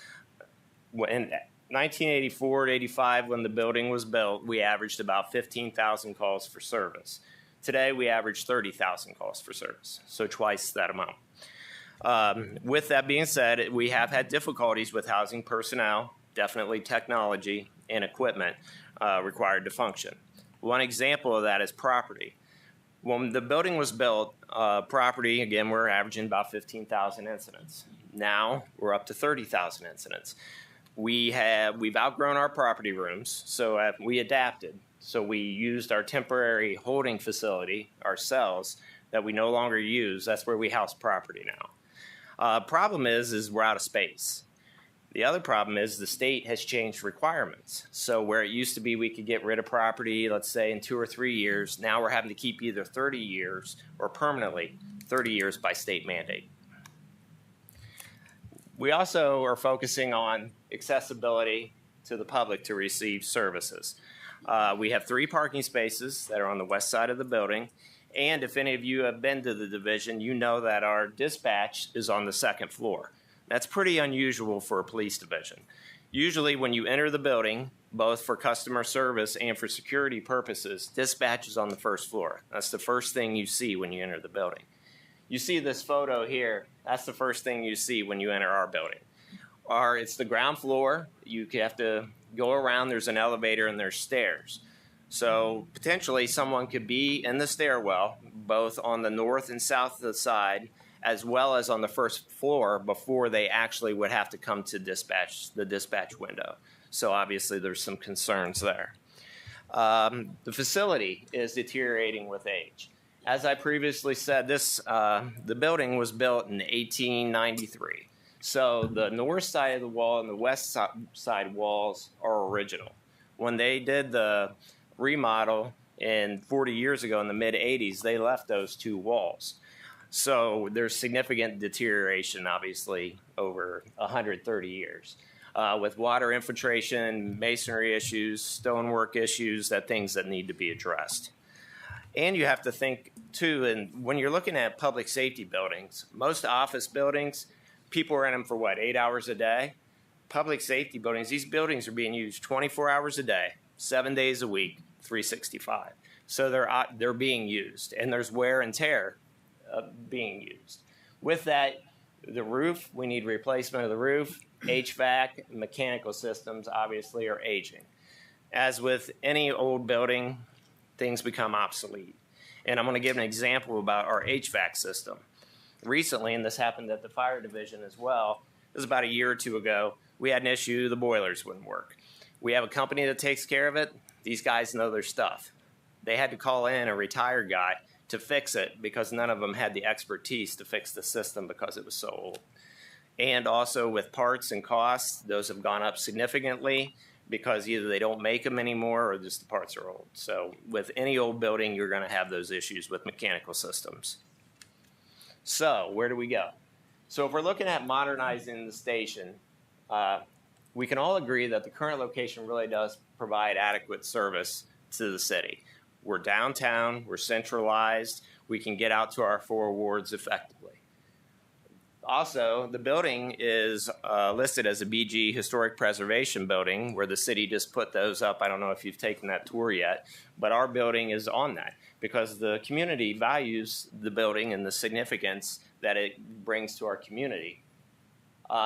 In 1984 to 85, when the building was built, we averaged about 15,000 calls for service. Today, we average 30,000 calls for service, so twice that amount. With that being said, we have had difficulties with housing personnel, definitely technology, and equipment required to function. One example of that is property. When the building was built, property, again, we're averaging about 15,000 incidents. Now, we're up to 30,000 incidents. We've outgrown our property rooms, so we adapted. So we used our temporary holding facility, our cells, that we no longer use. That's where we house property now. Problem is we're out of space. The other problem is the state has changed requirements. So where it used to be we could get rid of property, let's say in 2 or 3 years, now we're having to keep either 30 years or permanently 30 years by state mandate. We also are focusing on accessibility to the public to receive services. We have 3 parking spaces that are on the west side of the building. And if any of you have been to the division, you know that our dispatch is on the 2nd floor. That's pretty unusual for a police division. Usually when you enter the building, both for customer service and for security purposes, dispatch is on the 1st floor. That's the first thing you see when you enter the building. You see this photo here, that's the first thing you see when you enter our building. It's the ground floor, you have to go around, there's an elevator and there's stairs. So potentially someone could be in the stairwell, both on the north and south of the side, as well as on the 1st floor before they actually would have to come to the dispatch window. So obviously there's some concerns there. The facility is deteriorating with age. As I previously said, the building was built in 1893. So the north side of the wall and the west side walls are original. When they did the remodel 40 years ago in the mid-'80s, they left those 2 walls. So there's significant deterioration, obviously, over 130 years. With water infiltration, masonry issues, stonework issues, things that need to be addressed. And you have to think, too, and when you're looking at public safety buildings, most office buildings, people are in them for, 8 hours a day? Public safety buildings, these buildings are being used 24 hours a day, 7 days a week, 365. So they're being used, and there's wear and tear being used. With that, the roof, we need replacement of the roof. HVAC, mechanical systems, obviously, are aging. As with any old building, things become obsolete. And I'm going to give an example about our HVAC system. Recently, and this happened at the fire division as well, this was about a year or two ago, we had an issue, the boilers wouldn't work. We have a company that takes care of it. These guys know their stuff. They had to call in a retired guy to fix it because none of them had the expertise to fix the system because it was so old. And also with parts and costs, those have gone up significantly because either they don't make them anymore or just the parts are old. So with any old building, you're going to have those issues with mechanical systems. So where do we go? So if we're looking at modernizing the station, we can all agree that the current location really does provide adequate service to the city. We're downtown, we're centralized, we can get out to our 4 wards effectively. Also, the building is listed as a BG Historic Preservation Building, where the city just put those up. I don't know if you've taken that tour yet, but our building is on that because the community values the building and the significance that it brings to our community.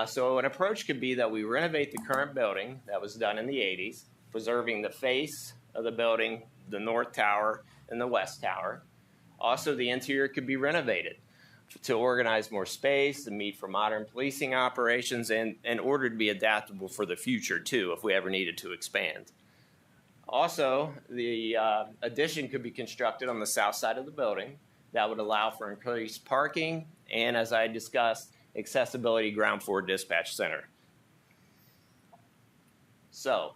So an approach could be that we renovate the current building that was done in the 80s, preserving the face of the building, the North Tower, and the West Tower. Also, the interior could be renovated to organize more space, to meet for modern policing operations, and in order to be adaptable for the future, too, if we ever needed to expand. Also, the addition could be constructed on the south side of the building. That would allow for increased parking and, as I discussed, accessibility ground floor dispatch center. So,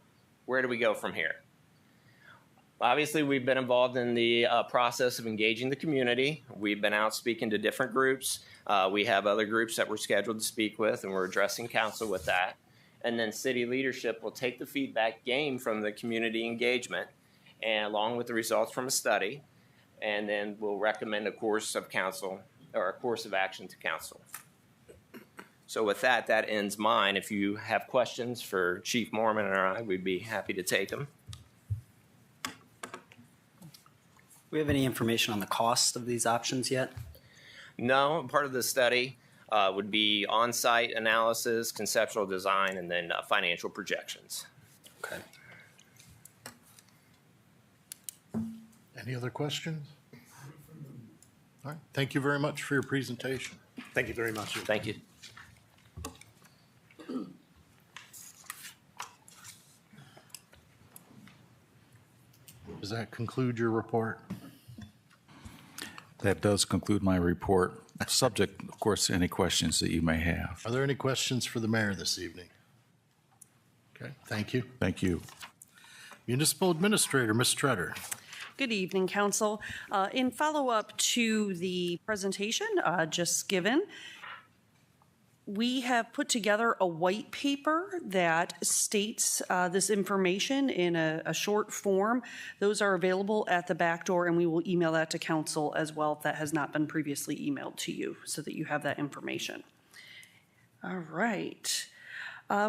where do we go from here? Obviously, we've been involved in the process of engaging the community. We've been out speaking to different groups. We have other groups that we're scheduled to speak with, and we're addressing council with that. And then city leadership will take the feedback gained from the community engagement, and along with the results from a study, and then we'll recommend a course of council or a course of action to council. So with that, that ends mine. If you have questions for Chief Mormon or I, we'd be happy to take them. Do we have any information on the cost of these options yet? No, part of the study would be on-site analysis, conceptual design, and then financial projections. Okay. Any other questions? All right. Thank you very much for your presentation. Thank you very much. Thank you. Does that conclude your report? That does conclude my report, subject, of course, to any questions that you may have. Are there any questions for the mayor this evening? Okay, thank you. Thank you. Municipal Administrator, Ms. Treader. Good evening, Council. In follow-up to the presentation just given, we have put together a white paper that states this information in a short form. Those are available at the back door, and we will email that to council as well if that has not been previously emailed to you so that you have that information. All right.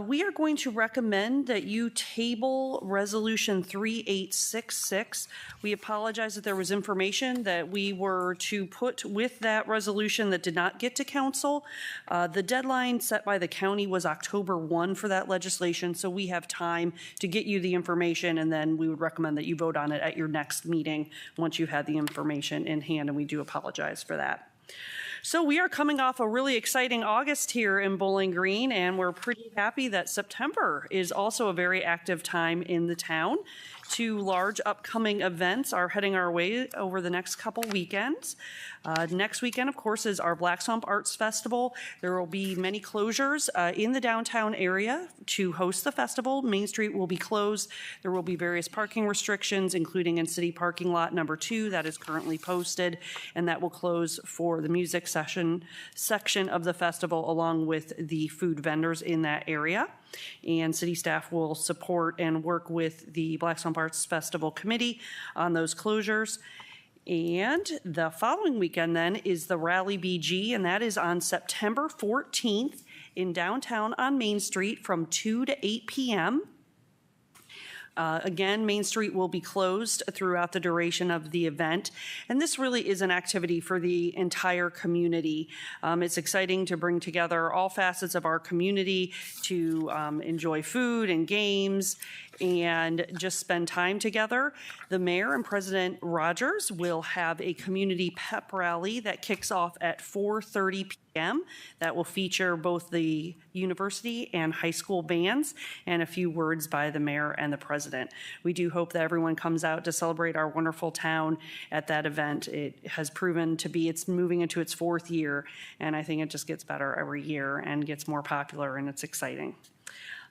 We are going to recommend that you table Resolution 3866. We apologize that there was information that we were to put with that resolution that did not get to council. The deadline set by the county was October 1 for that legislation, so we have time to get you the information, and then we would recommend that you vote on it at your next meeting once you've had the information in hand, and we do apologize for that. So we are coming off a really exciting August here in Bowling Green, and we're pretty happy that September is also a very active time in the town. 2 large upcoming events are heading our way over the next couple weekends. Next weekend, of course, is our Black Swamp Arts Festival. There will be many closures in the downtown area to host the festival. Main Street will be closed. There will be various parking restrictions, including in City Parking Lot number 2 that is currently posted, and that will close for the music section of the festival, along with the food vendors in that area. And city staff will support and work with the Black Swamp Arts Festival Committee on those closures. And the following weekend then is the Rally BG, and that is on September 14th in downtown on Main Street from 2 to 8 p.m. Again, Main Street will be closed throughout the duration of the event, and this really is an activity for the entire community. It's exciting to bring together all facets of our community to enjoy food and games and just spend time together. The mayor and President Rogers will have a community pep rally that kicks off at 4:30 p.m. That will feature both the university and high school bands and a few words by the mayor and the president. We do hope that everyone comes out to celebrate our wonderful town at that event. It has proven to be, it's moving into its 4th year, and I think it just gets better every year and gets more popular, and it's exciting.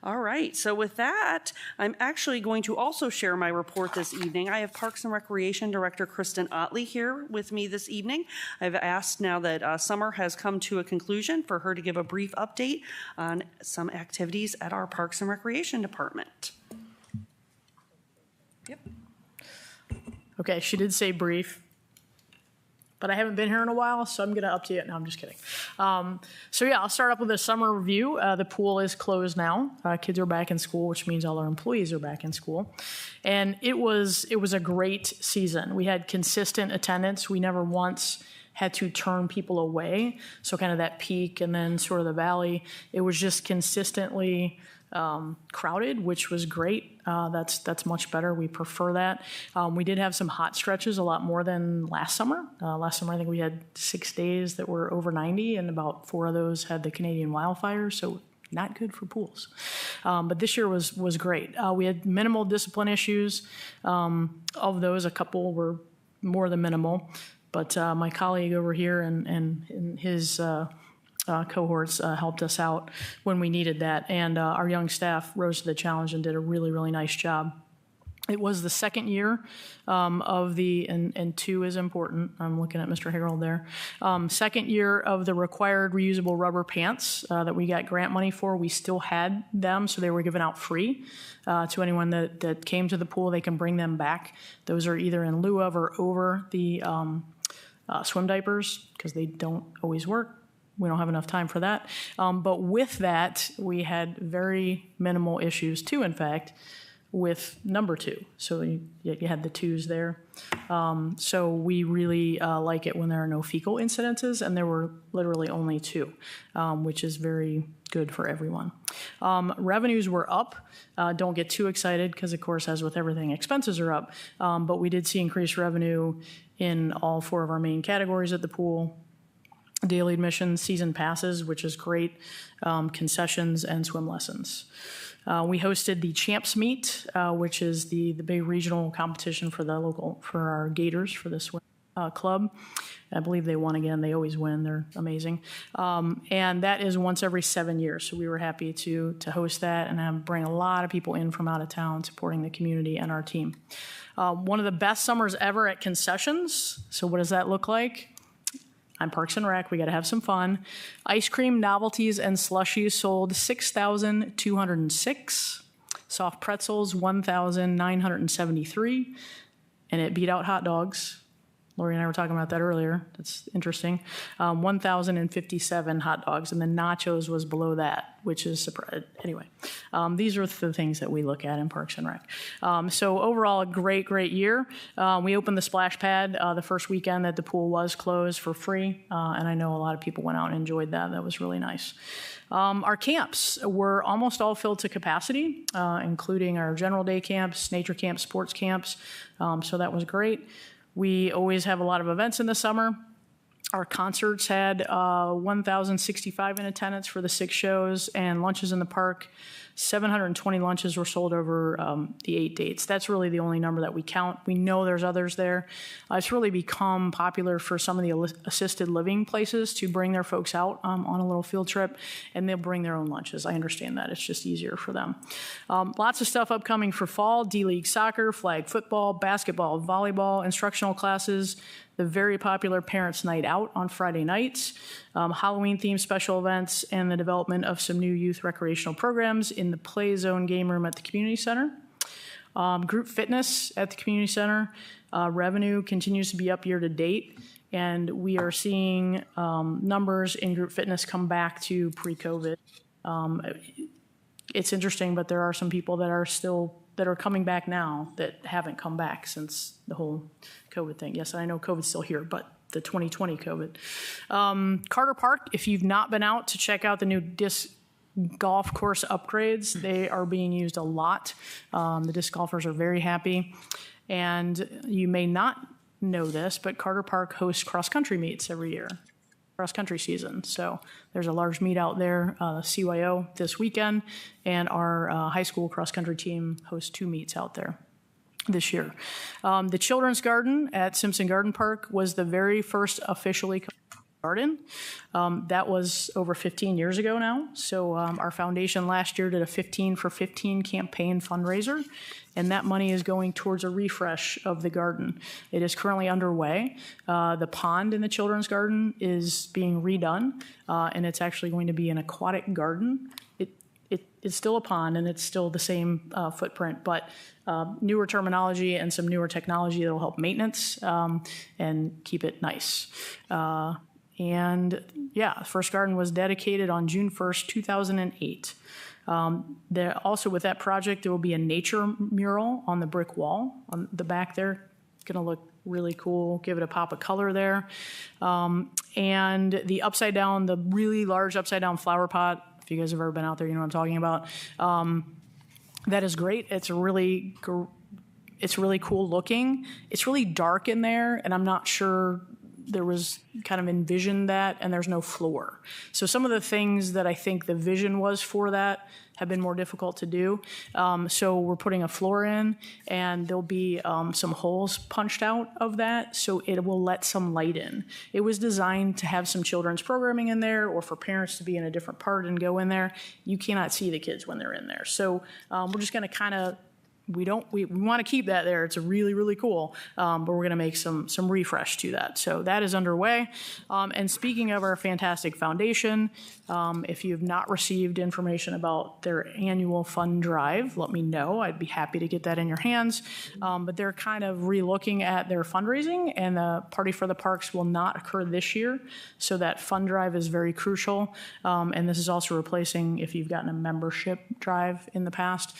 All right, so with that, I'm actually going to also share my report this evening. I have Parks and Recreation Director Kristen Otley here with me this evening. I've asked, now that summer has come to a conclusion, for her to give a brief update on some activities at our Parks and Recreation Department. Yep. Okay, she did say brief, but I haven't been here in a while, so I'm going to update it. No, I'm just kidding. So yeah, I'll start up with a summer review. The pool is closed now. Kids are back in school, which means all our employees are back in school. And it was a great season. We had consistent attendance. We never once had to turn people away. So kind of that peak and then sort of the valley, it was just consistently crowded, which was great. That's much better. We prefer that. We did have some hot stretches, a lot more than last summer. Last summer, I think we had 6 days that were over 90, and about 4 of those had the Canadian wildfires, so not good for pools. But this year was great. We had minimal discipline issues. Of those, a couple were more than minimal. But my colleague over here and his cohorts helped us out when we needed that. And our young staff rose to the challenge and did a really, really nice job. It was the second year of the, and 2 is important, I'm looking at Mr. Harold there, second year of the required reusable rubber pants that we got grant money for. We still had them, so they were given out free to anyone that came to the pool. They can bring them back. Those are either in lieu of or over the swim diapers, because they don't always work. We don't have enough time for that. But with that, we had very minimal issues too, in fact, with number 2. So you had the 2s there. So we really like it when there are no fecal incidences, and there were literally only 2, which is very good for everyone. Revenues were up. Don't get too excited because, of course, as with everything, expenses are up. But we did see increased revenue in all 4 of our main categories at the pool: daily admission, season passes, which is great, concessions, and swim lessons. We hosted the Champs Meet, which is the big regional competition for our Gators for the swim club. I believe they won again. They always win. They're amazing. And that is once every 7 years. So we were happy to host that and bring a lot of people in from out of town supporting the community and our team. One of the best summers ever at concessions. So what does that look like? On Parks and Rec, we got to have some fun. Ice cream, novelties, and slushies sold 6,206. Soft pretzels, 1,973. And it beat out hot dogs. Lori and I were talking about that earlier. That's interesting. 1,057 hot dogs, and the nachos was below that, which is surprising. Anyway, these are the things that we look at in Parks and Rec. So overall, a great year. We opened the splash pad the first weekend that the pool was closed for free, and I know a lot of people went out and enjoyed that. That was really nice. Our camps were almost all filled to capacity, including our general day camps, nature camps, sports camps. So that was great. We always have a lot of events in the summer. Our concerts had 1,065 in attendance for the 6 shows, and lunches in the park 720 lunches were sold over the 8 dates. That's really the only number that we count. We know there's others there. It's really become popular for some of the assisted living places to bring their folks out on a little field trip, and they'll bring their own lunches. I understand that. It's just easier for them. Lots of stuff upcoming for fall: D-League soccer, flag football, basketball, volleyball, instructional classes, the very popular Parents' Night Out on Friday nights, Halloween-themed special events, and the development of some new youth recreational programs in the Play Zone game room at the community center. Group fitness at the community center. Revenue continues to be up year to date, and we are seeing numbers in group fitness come back to pre-COVID. It's interesting, but there are some people that are coming back now that haven't come back since the whole COVID thing. Yes, I know COVID's still here, but the 2020 COVID. Carter Park, if you've not been out to check out the new disc golf course upgrades, they are being used a lot. The disc golfers are very happy. And you may not know this, but Carter Park hosts cross-country meets every year, cross-country season. So there's a large meet out there, CYO this weekend, and our high school cross-country team hosts 2 meets out there this year. The Children's Garden at Simpson Garden Park was the very first officially garden. That was over 15 years ago now. So our foundation last year did a 15 for 15 campaign fundraiser, and that money is going towards a refresh of the garden. It is currently underway. The pond in the Children's Garden is being redone, and it's actually going to be an aquatic garden. It's still a pond, and it's still the same footprint, but newer terminology and some newer technology that will help maintenance and keep it nice. And yeah, First Garden was dedicated on June 1st, 2008. Also with that project, there will be a nature mural on the brick wall on the back there. It's going to look really cool, give it a pop of color there. And the really large upside down flower pot, if you guys have ever been out there, you know what I'm talking about. That is great. It's really cool looking. It's really dark in there, and I'm not sure there was kind of envisioned that, and there's no floor. So some of the things that I think the vision was for that have been more difficult to do. So we're putting a floor in, and there'll be some holes punched out of that, so it will let some light in. It was designed to have some children's programming in there, or for parents to be in a different part and go in there. You cannot see the kids when they're in there. So we're just gonna kind of, we want to keep that there. It's really, really cool, but we're going to make some refresh to that. So that is underway. And speaking of our fantastic foundation, if you have not received information about their annual fund drive, let me know. I'd be happy to get that in your hands. But they're kind of relooking at their fundraising, and the Party for the Parks will not occur this year. So that fund drive is very crucial. And this is also replacing if you've gotten a membership drive in the past.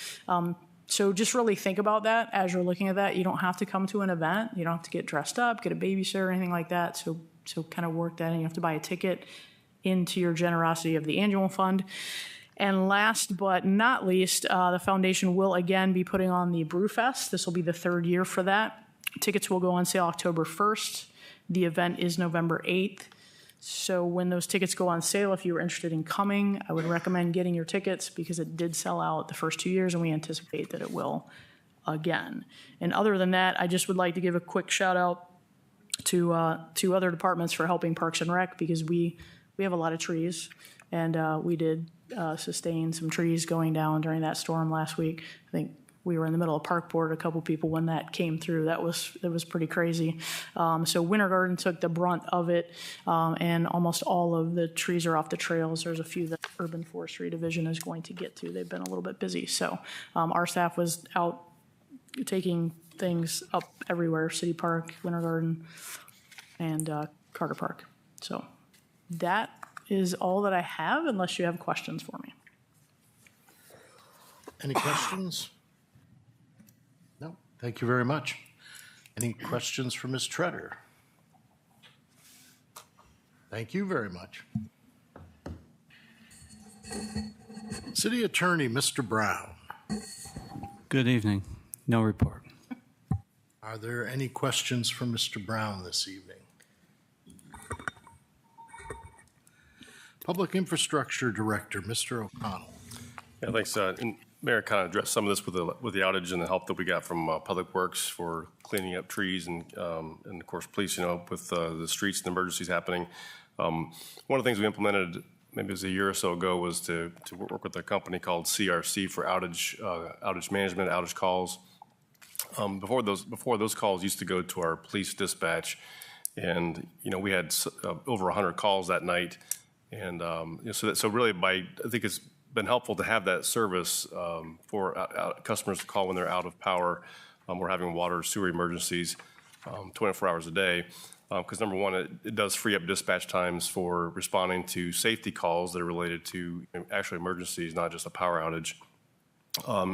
So just really think about that as you're looking at that. You don't have to come to an event. You don't have to get dressed up, get a babysitter, or anything like that. So kind of work that in. You have to buy a ticket into your generosity of the annual fund. And last but not least, the foundation will again be putting on the Brewfest. This will be the 3rd year for that. Tickets will go on sale October 1st. The event is November 8th. So when those tickets go on sale, if you were interested in coming, I would recommend getting your tickets because it did sell out the first 2 years, and we anticipate that it will again. And other than that, I just would like to give a quick shout out to other departments for helping Parks and Rec, because we have a lot of trees, and we did sustain some trees going down during that storm last week. I think we were in the middle of Park Board, a couple people when that came through. That was pretty crazy. So Winter Garden took the brunt of it, and almost all of the trees are off the trails. There's a few that Urban Forestry Division is going to get to. They've been a little bit busy. So our staff was out taking things up everywhere: City Park, Winter Garden, and Carter Park. So that is all that I have, unless you have questions for me. Any questions? No, thank you very much. Any questions for Ms. Tretter? Thank you very much. City Attorney, Mr. Brown. Good evening. No report. Are there any questions for Mr. Brown this evening? Public Infrastructure Director, Mr. O'Connell. Yeah, thanks. And Mayor kind of addressed some of this with the outage and the help that we got from Public Works for cleaning up trees and of course police, with the streets and emergencies happening. One of the things we implemented maybe it was a year or so ago was to work with a company called CRC for outage management, outage calls. Before those calls used to go to our police dispatch, and we had over 100 calls that night, and so really I think it's been helpful to have that service for customers to call when they're out of power. We're having water or sewer emergencies 24 hours a day. Because number one, it does free up dispatch times for responding to safety calls that are related to actual emergencies, not just a power outage.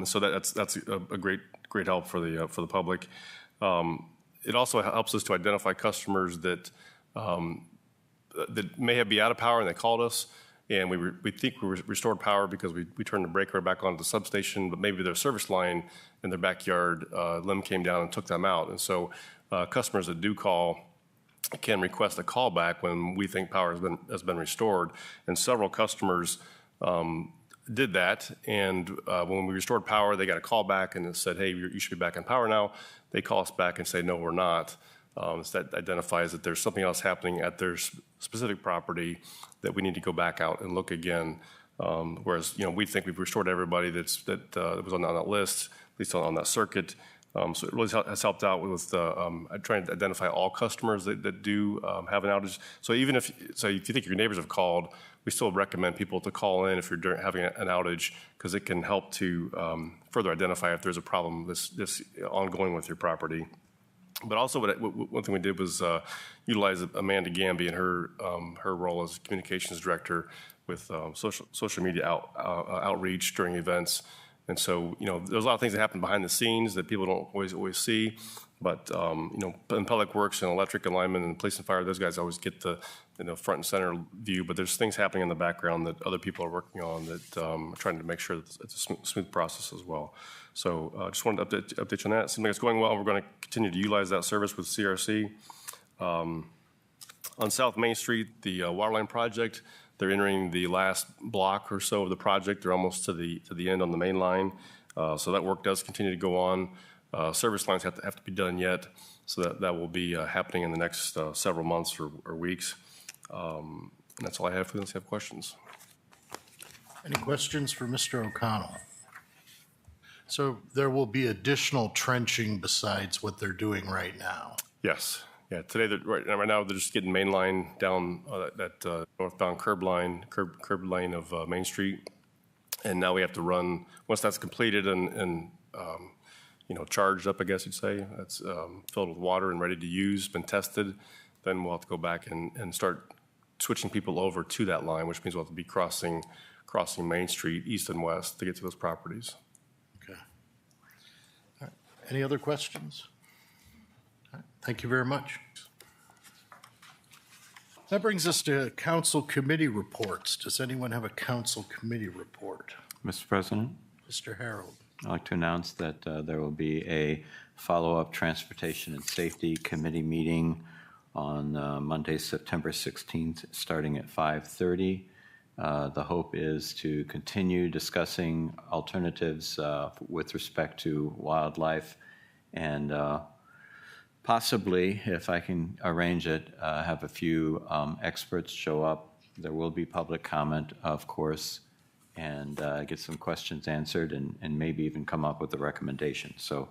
So that's a great help for the public. It also helps us to identify customers that may be out of power and they called us, and we think we restored power because we turned the breaker back on the substation, but maybe their service line in their backyard limb came down and took them out. And so customers that do call can request a callback when we think power has been restored. And several customers did that. And when we restored power, they got a call back and it said, hey, you should be back in power now. They call us back and say, no, we're not. So that identifies that there's something else happening at their specific property that we need to go back out and look again. Whereas, we think we've restored everybody that was on that list, at least on that circuit. So it really has helped out with trying to identify all customers that do have an outage. So even if you think your neighbors have called, we still recommend people to call in if you're having an outage, because it can help to further identify if there's a problem this ongoing with your property. But also, one thing we did was utilize Amanda Gamby in her role as communications director with social media outreach during events. And so, there's a lot of things that happen behind the scenes that people don't always see. But, in Public Works and electric alignment and police and fire, those guys always get the front and center view. But there's things happening in the background that other people are working on that are trying to make sure that it's a smooth process as well. So I just wanted to update you on that. Seems like it's going well. We're going to continue to utilize that service with CRC. On South Main Street, the Waterline project, they're entering the last block or so of the project. They're almost to the end on the main line. So that work does continue to go on. Service lines have to be done yet. So that will be happening in the next several months or weeks. And that's all I have for this. Have questions? Any questions for Mr. O'Connell? So there will be additional trenching besides what they're doing right now? Yes. Yeah, today, right now, they're just getting main line down that northbound curb lane of Main Street. And now we have to run, once that's completed and charged up, I guess you'd say, that's filled with water and ready to use, been tested, then we'll have to go back and start switching people over to that line, which means we'll have to be crossing Main Street east and west to get to those properties. Okay. All right. Any other questions? Thank you very much. That brings us to council committee reports. Does anyone have a council committee report? Mr. President? Mr. Harold. I'd like to announce that there will be a follow-up Transportation and Safety Committee meeting on Monday, September 16th, starting at 5:30. The hope is to continue discussing alternatives with respect to wildlife and possibly, if I can arrange it, have a few experts show up. There will be public comment, of course, and get some questions answered and maybe even come up with a recommendation. So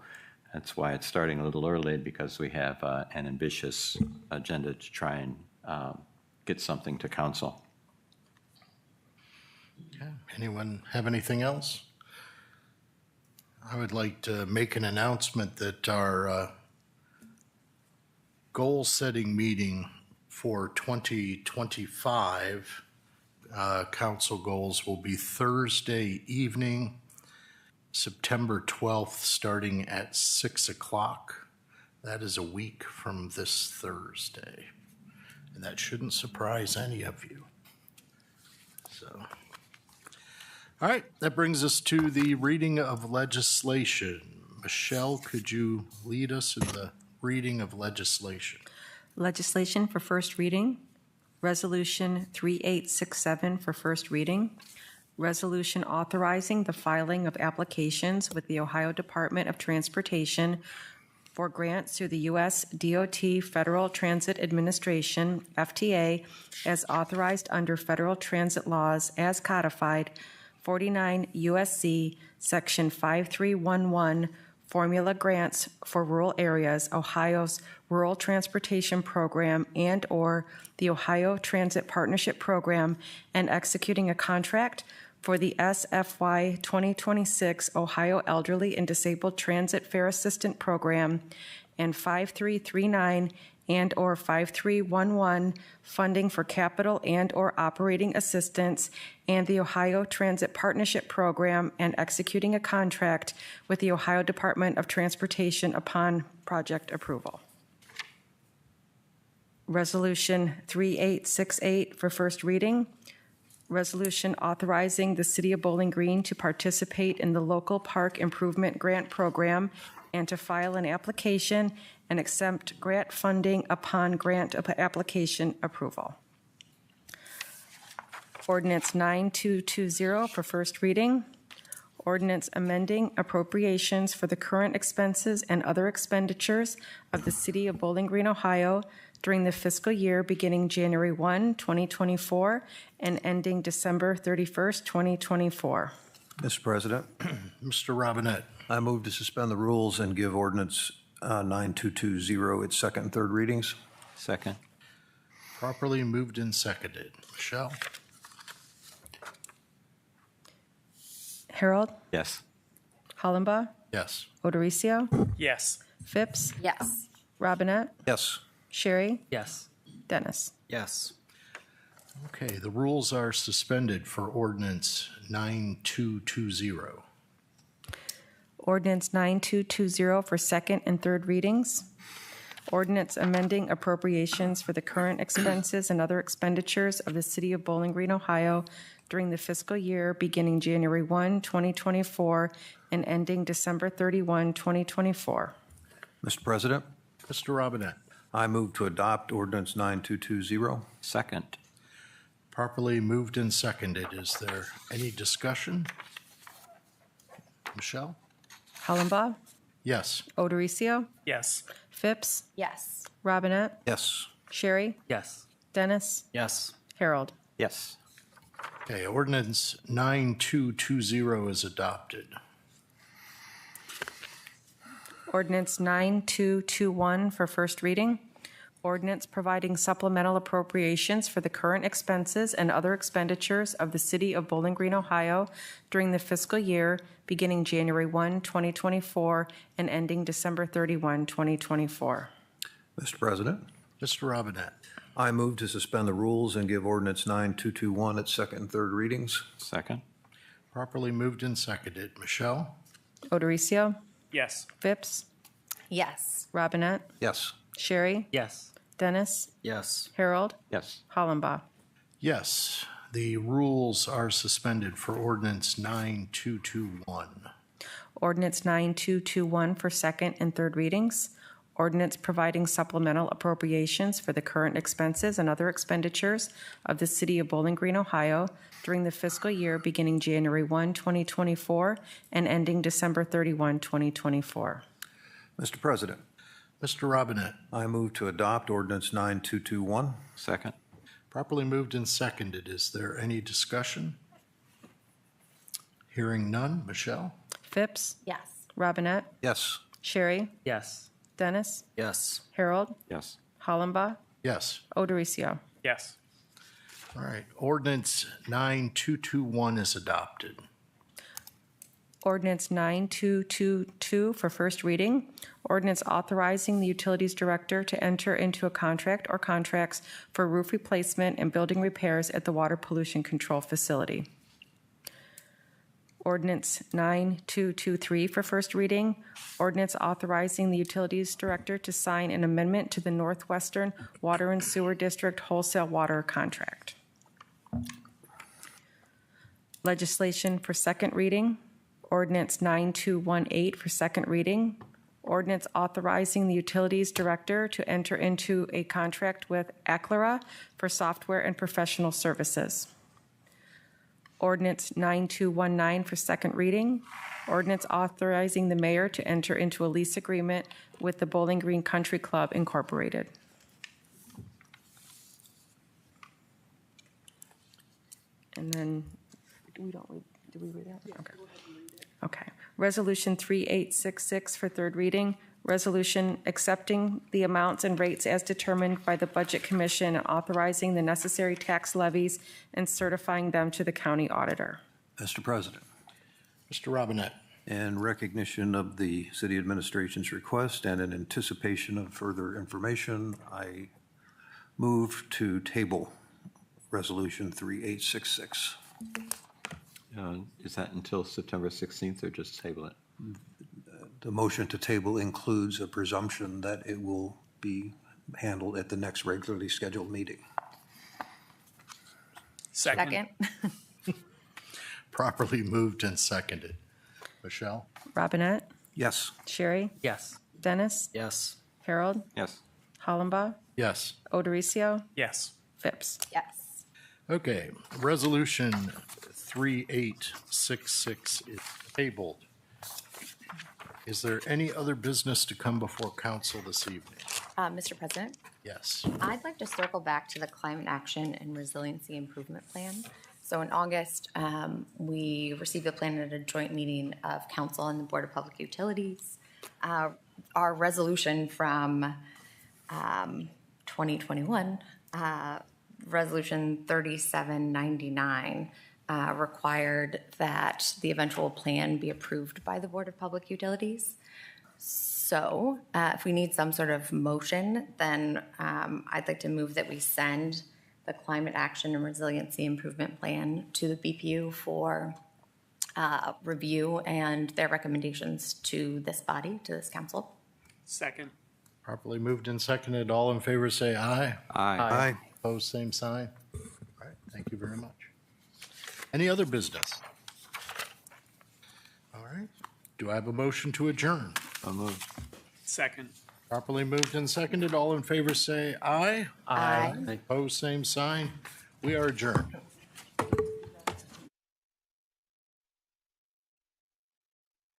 that's why it's starting a little early, because we have an ambitious agenda to try and get something to council. Okay. Anyone have anything else? I would like to make an announcement that our goal-setting meeting for 2025 council goals will be Thursday evening, September 12th, starting at 6 o'clock. That is a week from this Thursday, and that shouldn't surprise any of you. So, all right, that brings us to the reading of legislation. Michelle, could you lead us in the reading of legislation? Legislation for first reading. Resolution 3867 for first reading. Resolution authorizing the filing of applications with the Ohio Department of Transportation for grants through the U.S. DOT Federal Transit Administration, FTA, as authorized under federal transit laws as codified, 49 U.S.C. Section 5311, Formula Grants for Rural Areas, Ohio's Rural Transportation Program and/or the Ohio Transit Partnership Program, and executing a contract for the SFY 2026 Ohio Elderly and Disabled Transit Fare Assistant Program, and 5339 and/or 5311 funding for capital and/or operating assistance, and the Ohio Transit Partnership Program, and executing a contract with the Ohio Department of Transportation upon project approval. Resolution 3868 for first reading. Resolution authorizing the City of Bowling Green to participate in the Local Park Improvement Grant Program and to file an application and accept grant funding upon grant application approval. Ordinance 9220 for first reading. Ordinance amending appropriations for the current expenses and other expenditures of the City of Bowling Green, Ohio during the fiscal year beginning January 1, 2024 and ending December 31st, 2024. Mr. President, Mr. Robinette. I move to suspend the rules and give ordinance 9220 its second and third readings. Second. Properly moved and seconded. Michelle? Harold? Yes. Hollenbaugh? Yes. Odoricio? Yes. Phipps? Yes. Robinette? Yes. Sherry? Yes. Dennis? Yes. Okay, the rules are suspended for ordinance 9220. Ordinance 9220 for second and third readings. Ordinance amending appropriations for the current expenses and other expenditures of the City of Bowling Green, Ohio during the fiscal year beginning January 1, 2024 and ending December 31, 2024. Mr. President, Mr. Robinette. I move to adopt ordinance 9220. Second. Properly moved and seconded. Is there any discussion? Michelle? Hollenbaugh? Yes. Odoricio? Yes. Phipps? Yes. Robinette? Yes. Sherry? Yes. Dennis? Yes. Harold? Yes. Okay, ordinance 9220 is adopted. Ordinance 9221 for first reading. Ordinance providing supplemental appropriations for the current expenses and other expenditures of the City of Bowling Green, Ohio during the fiscal year beginning January 1, 2024 and ending December 31, 2024. Mr. President, Mr. Robinette. I move to suspend the rules and give ordinance 9221 its second and third readings. Second. Properly moved and seconded. Michelle? Odoricio? Yes. Phipps? Yes. Robinette? Yes. Sherry? Yes. Dennis? Yes. Harold? Yes. Hollenbaugh? Yes. The rules are suspended for ordinance 9221. Ordinance 9221 for second and third readings. Ordinance providing supplemental appropriations for the current expenses and other expenditures of the City of Bowling Green, Ohio during the fiscal year beginning January 1, 2024 and ending December 31, 2024. Mr. President, Mr. Robinette. I move to adopt ordinance 9221. Second. Properly moved and seconded. Is there any discussion? Hearing none. Michelle? Phipps? Yes. Robinette? Yes. Sherry? Yes. Dennis? Yes. Harold? Yes. Hollenbaugh? Yes. Odoricio? Yes. All right. Ordinance 9221 is adopted. Ordinance 9222 for first reading. Ordinance authorizing the Utilities Director to enter into a contract or contracts for roof replacement and building repairs at the Water Pollution Control Facility. Ordinance 9223 for first reading. Ordinance authorizing the Utilities Director to sign an amendment to the Northwestern Water and Sewer District Wholesale Water Contract. Legislation for second reading. Ordinance 9218 for second reading. Ordinance authorizing the Utilities Director to enter into a contract with Aclara for software and professional services. Ordinance 9219 for second reading. Ordinance authorizing the mayor to enter into a lease agreement with the Bowling Green Country Club Incorporated. And then, do we read that? Okay. Okay. Resolution 3866 for third reading. Resolution accepting the amounts and rates as determined by the Budget Commission and authorizing the necessary tax levies and certifying them to the county auditor. Mr. President. Mr. Robinette. In recognition of the city administration's request and in anticipation of further information, I move to table Resolution 3866. Is that until September 16th or just table it? The motion to table includes a presumption that it will be handled at the next regularly scheduled meeting. Second. Properly moved and seconded. Michelle? Robinette? Yes. Sherry? Yes. Dennis? Yes. Harold? Yes. Hollenbaugh? Yes. Odoricio? Yes. Phipps? Yes. Okay, Resolution 3866 is tabled. Is there any other business to come before council this evening? Mr. President, Yes. I'd like to circle back to the Climate Action and Resiliency Improvement Plan. So in August, we received the plan at a joint meeting of council and the Board of Public Utilities. Our resolution from 2021, Resolution 3799, required that the eventual plan be approved by the Board of Public Utilities. So if we need some sort of motion, then I'd like to move that we send the Climate Action and Resiliency Improvement Plan to the BPU for review and their recommendations to this body, to this council. Second. Properly moved and seconded. All in favor say aye. Aye. Aye. Opposed, same sign. All right, thank you very much. Any other business? All right. Do I have a motion to adjourn? So moved. Second. Properly moved and seconded. All in favor say aye. Aye. Opposed, same sign. We are adjourned.